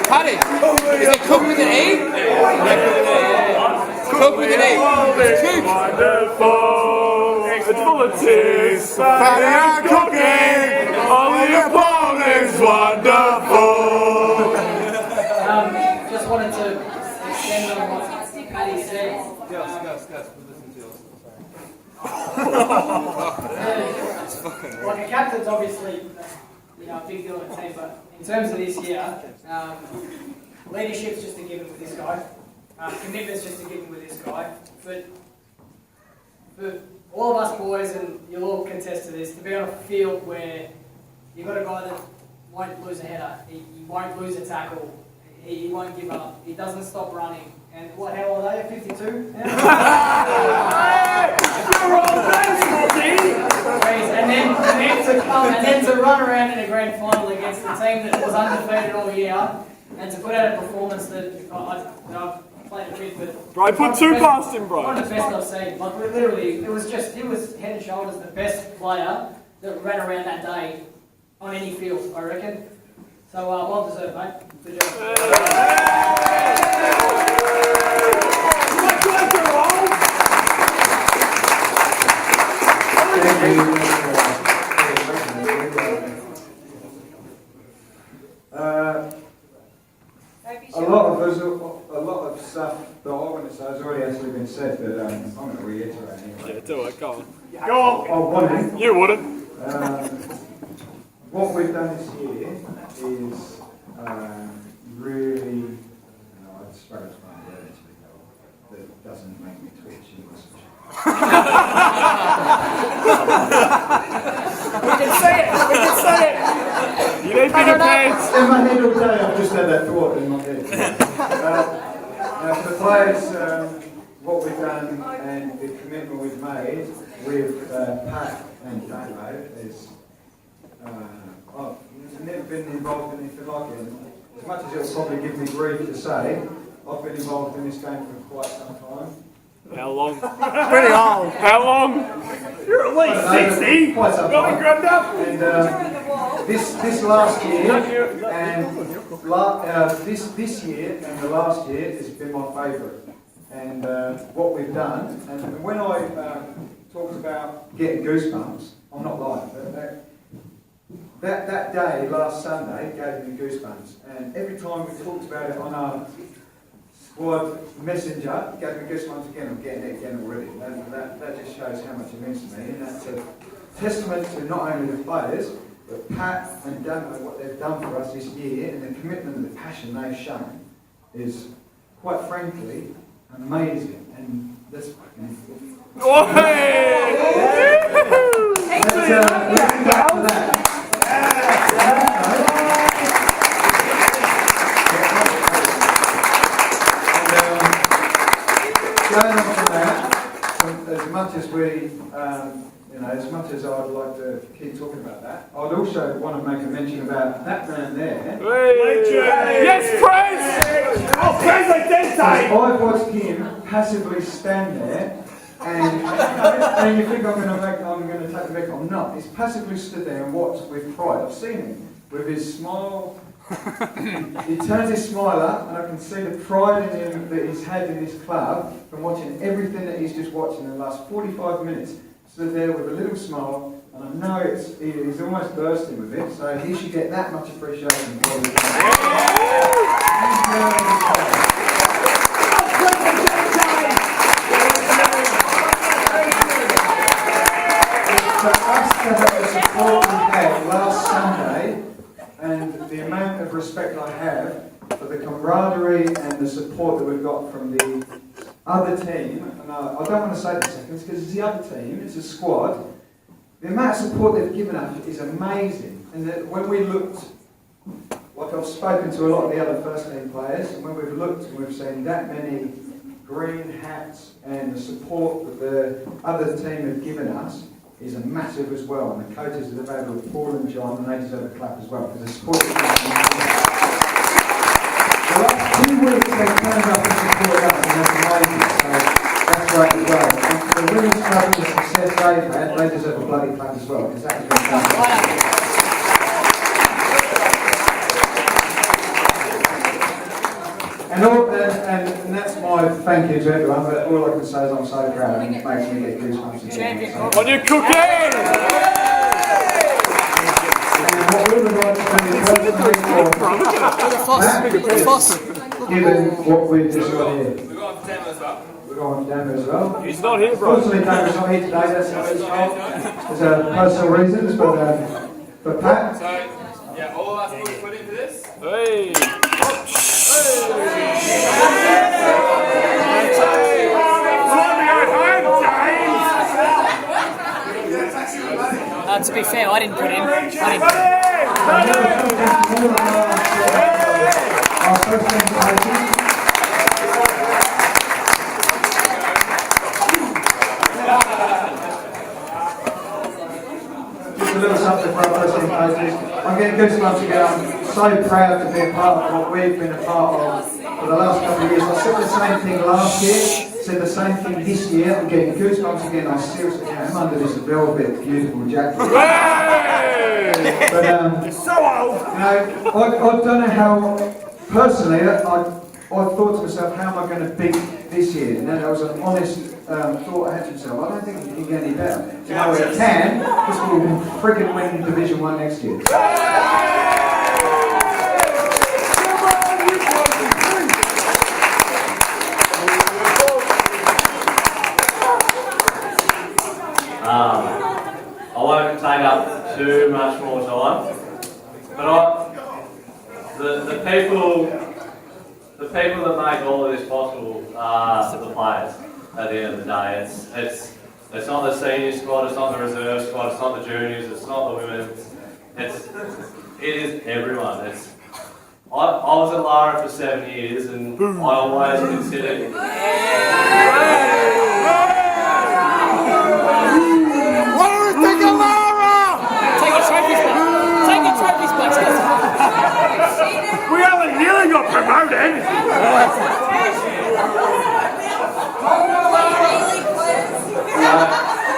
Paddy, is it Cook with an E? Cook with an E. Cook. Wonderful. It's full of tears. Paddy and cooking. All the opponents wonderful. Just wanted to extend on what Paddy said. Like a captain's obviously, a big deal in the team, but in terms of this year, leadership's just a given with this guy. Commitment's just a given with this guy. But for all of us boys, and you'll all contest to this, to be on a field where you've got a guy that won't lose a header, he won't lose a tackle, he won't give up, he doesn't stop running. And what, how old are you? 52? Yeah. and then to run around in a grand final against a team that was undefeated all year, and to put out a performance that I've played a bit, but Bro, put two past him, bro. one of the best I've seen. Like literally, he was head and shoulders the best player that ran around that day on any field, I reckon. So well deserved, mate. Good job. A lot of stuff that I want to say has already actually been said, but I'm going to reiterate anyway. Yeah, do it, go on. Go on! You wouldn't. What we've done this year is really, I suppose one word actually that doesn't make me twitch in this. We can say it! We can say it! You need bigger pants! In my head all day, I've just had that thought in my head. For the players, what we've done and the commitment we've made with Pat and Damo is I've never been involved in anything like it. As much as it'll probably give me grief to say, I've been involved in this game for quite some time. How long? Pretty old. How long? You're at least 60. Quite some time. And this last year and this year and the last year has been my favourite. And what we've done, and when I talked about getting goosebumps, I'm not lying. That day, last Sunday, gave me goosebumps. And every time we talked about it on our squad messenger, it gave me goosebumps again. I'm getting it again already. That just shows how much it means to me. And that's a testament to not only the players, but Pat and Damo, what they've done for us this year, and the commitment and the passion they've shown is, quite frankly, amazing. And that's fucking... Let's go for that. much as we, as much as I'd like to keep talking about that, I'd also want to make a mention about that man there. Yes, Prince! Oh, Prince, I did say! I've watched him passively stand there, and you think I'm going to take the mic. I'm not. He's passively stood there and watched with pride. I've seen him with his smile. He turns his smile up, and I can see the pride in him that he's had in his club from watching everything that he's just watched in the last 45 minutes. Stood there with a little smile, and I know he's almost bursting with it, so he should get that much appreciation for his For us to have the support we had last Sunday, and the amount of respect I have for the camaraderie and the support that we've got from the other team, and I don't want to say the seconds because it's the other team, it's a squad. The amount of support they've given us is amazing. And that when we looked, like I've spoken to a lot of the other first team players, and when we've looked and we've seen that many green hats and the support that the other team have given us is a massive as well. And the coaches that have had with Paul and John, and they deserve a clap as well because the support is the last 2 weeks they've turned up and supported us, and that's amazing. So that's great as well. And for the women's club and the success they've had, they deserve a bloody clap as well because that's fantastic. And that's my thank you to everyone, but all I can say is I'm so proud and it makes me get goosebumps again. On your cooking! And what we would like to do is given what we've just got here. We've got Demo as well. We're going to Demo as well. He's not here, bro. Unfortunately, Damo's not here today, that's not his fault. There's personal reasons, but Pat. So, yeah, all of us put into this. Hey! To be fair, I didn't put in. Just a little something for our first team coaches. I'm getting goosebumps again. I'm so proud to be a part of what we've been a part of for the last couple of years. I said the same thing last year. Said the same thing this year. I'm getting goosebumps again. I seriously am under this velvet, beautiful jacket. But so old. I don't know how. Personally, I thought to myself, how am I going to beat this year? And then that was an honest thought I had to myself. I don't think it can get any better. You know, it can, because we'll freaking win Division 1 next year. I won't take up too much more time, but the people that make all of this possible are the players. At the end of the day, it's not the senior squad, it's not the reserve squad, it's not the juniors, it's not the women. It is everyone. I was at Lara for 7 years, and I always considered. We only nearly got promoted.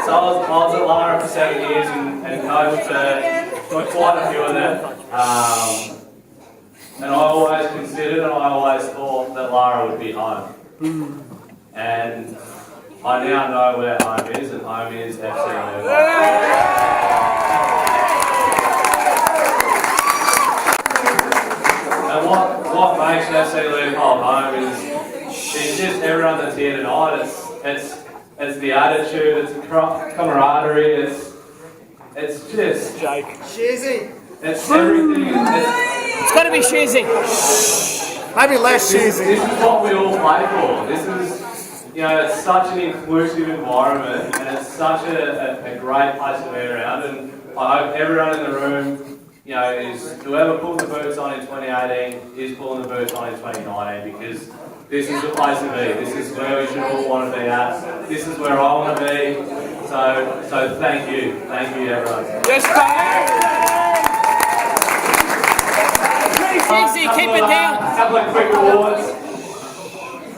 So I was at Lara for 7 years and coached quite a few of them. And I always considered and I always thought that Lara would be home. And I now know where home is, and home is FC. And what makes FC Leopold home is it's just everyone that's here tonight. It's the attitude, it's the camaraderie, it's just Jake. Shizzy. It's everything. It's got to be Shizzy. Maybe less This Shizzy. is what we all play for. This is, it's such an inclusive environment, and it's such a great place to be around. And I hope everyone in the room you know, is whoever pulled the boots on in 2018 is pulling the boots on in 2019, because this is the place to be. This is where we should all want to be at. This is where I want to be. So thank you everyone. Yes, Easy, keep it down. A couple of quick awards.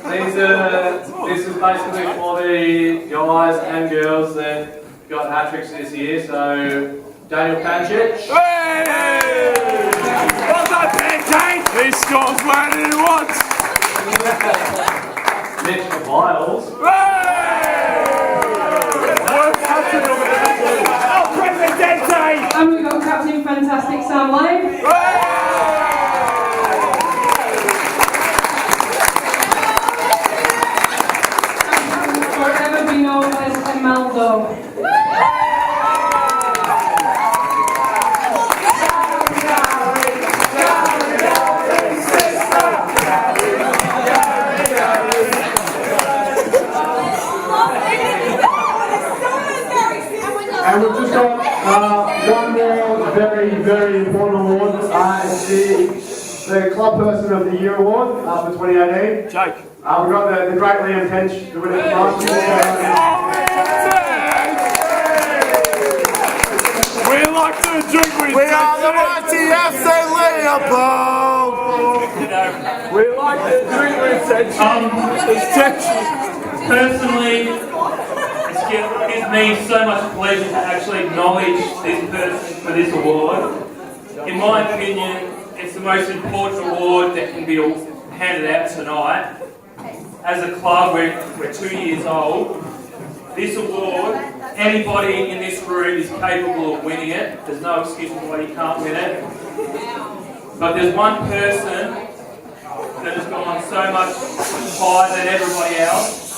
This is basically for the guys and girls that got hat-tricks this year. So Daniel Panchich. Well done, Pancake! He scores one and he wants. Mitch Miles. And we've got Captain Fantastic Sam Lane. Forever be known as Emaldo. And we've just got one more very, very important award. It's the Club Person of the Year award for 2018. Jake. We've got the great Liam Tench, the winner from last year. We like to drink with We are the mighty FC Leopold! We like to drink with Tench. Personally, it gives me so much pleasure to actually acknowledge this person for this award. In my opinion, it's the most important award that can be handed out tonight. As a club, we're 2 years old. This award, anybody in this room is capable of winning it. There's no excuse why you can't win it. But there's one person that has gone so much higher than everybody else.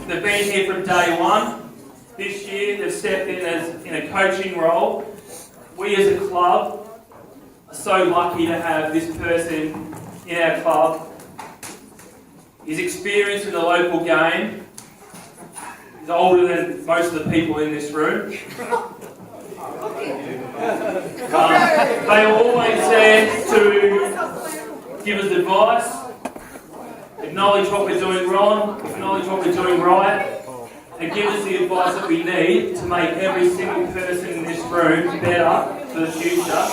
They've been here from day one. This year they've stepped in a coaching role. We as a club are so lucky to have this person in our club. His experience in the local game is older than most of the people in this room. They are always there to give us advice, acknowledge what we're doing wrong, acknowledge what we're doing right, and give us the advice that we need to make every single person in this room better for the future.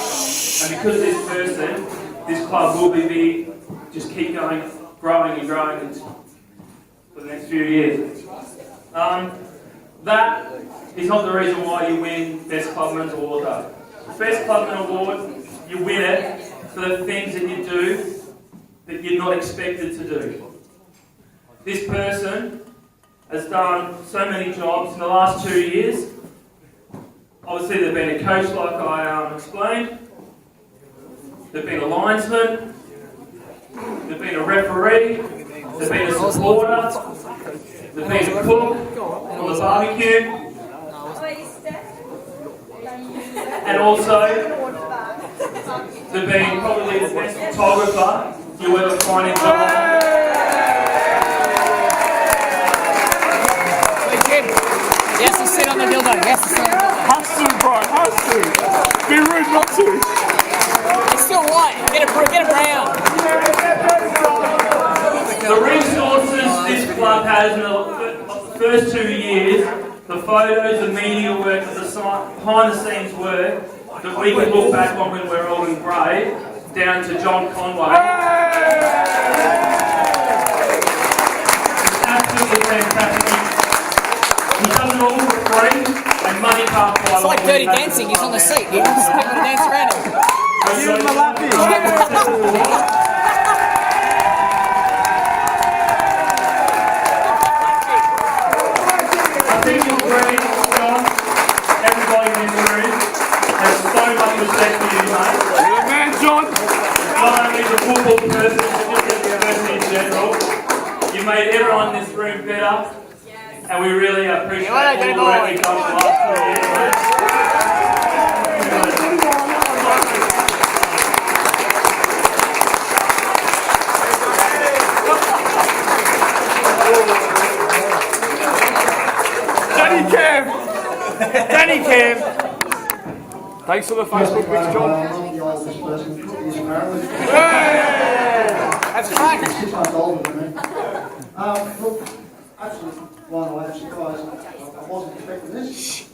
And because of this person, this club will be just keep going, growing and growing for the next few years. That is not the reason why you win Best Clubman's Award though. Best Clubman Award, you win it for the things that you do that you're not expected to do. This person has done so many jobs in the last 2 years. Obviously they've been a coach like I explained. They've been a linesman. They've been a referee. They've been a supporter. They've been a cook on the barbecue. And also, they've been probably the best photographer you'll ever find in job. Yes, to sit on the dildo. Yes, to sit on the dildo. Has to, bro. Has to. Be rude not to. It's still white. Get it brown. The resources this club has in the first 2 years, the photos, the media work, the behind the scenes work that we can look back on when we're all in grade, down to John Conway. It's absolutely fantastic. He does it all for free, and money can't buy. It's like Dirty Dancing. He's on the seat. You just dance around him. Give him a lappy. Everybody in this room has so much respect for you, mate. You're the man, John. Not only the football person, but just as a person in general. You made everyone in this room better, and we really appreciate all the work you've done for the last 2 years, mate. Danny Cam. Thanks for the Facebook picture, John. I'm not the oldest person in cookies, apparently. That's right. 6 months older than me. Look, actually, blown away, actually, guys. I wasn't expecting this.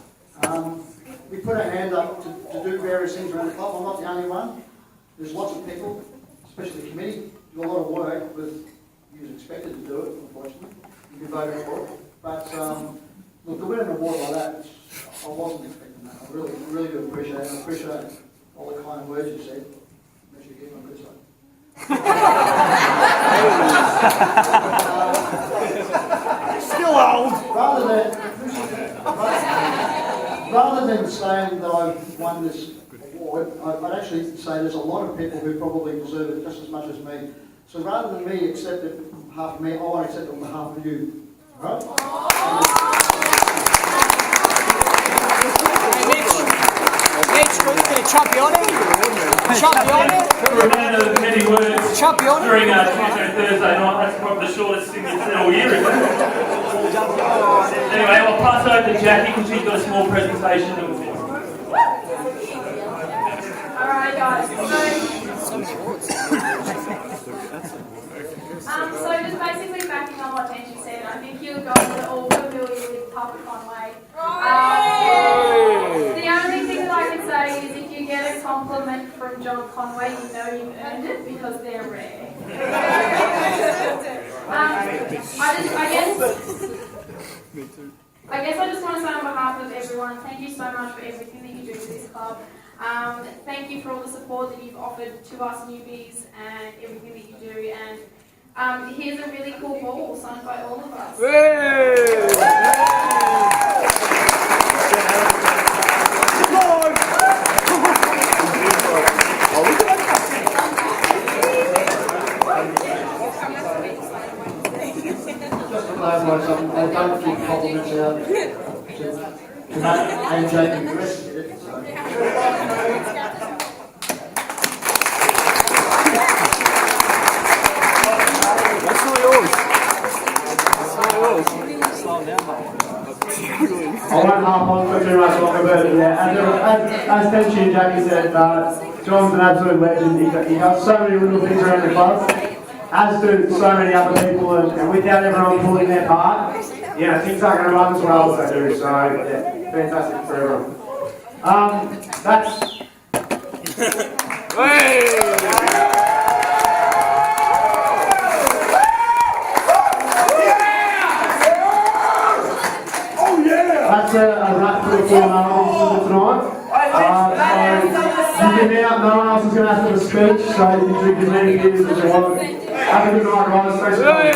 We put our hand up to do various things around the club. I'm not the only one. There's lots of people, especially the committee, do a lot of work, but you was expected to do it, unfortunately. You voted for it. But look, to win an award like that, I wasn't expecting that. I really do appreciate it. I appreciate all the kind words you said. Make sure you give them a good side. Still old. Rather than saying that I've won this award, I'd actually say there's a lot of people who probably deserve it just as much as me. So rather than me accept it on behalf of me, I want to accept it on behalf of you. All right? Mitch, we're going to chop you on it. Chop you on it. Remember the many words Chop you on it. during our Tuesday and Thursday night. That's probably the shortest thing we've said all year, isn't it? Anyway, I'll pass over to Jackie because she's got a small presentation. Alright guys, so just basically backing on what Tenchi said, I think you guys are all familiar with Public Conway. The only thing that I can say is if you get a compliment from John Conway, you know you've earned it because they're rare. I guess I just want to say on behalf of everyone, thank you so much for everything that you do for this club. Thank you for all the support that you've offered to us newbies and everything that you do. And here's a really cool ball signed by all of us. Just to clarify something, I don't give compliments out to Matt and Jake and the rest of it. So. That's not yours. That's not yours. Slow down, mate. I won't harp on for too much longer, but yeah, as Tenchi and Jackie said, John's an absolute legend. He does so many little things around the club, as do so many other people, and without everyone pulling their part, you know, things aren't going to run as well as they do. So, yeah, fantastic for everyone. That's. That's a wrap for the format for tonight. So you can now, no one else is going to have to have a speech, so you can drink as many beers as you want. Have a good night, guys. Thanks for coming.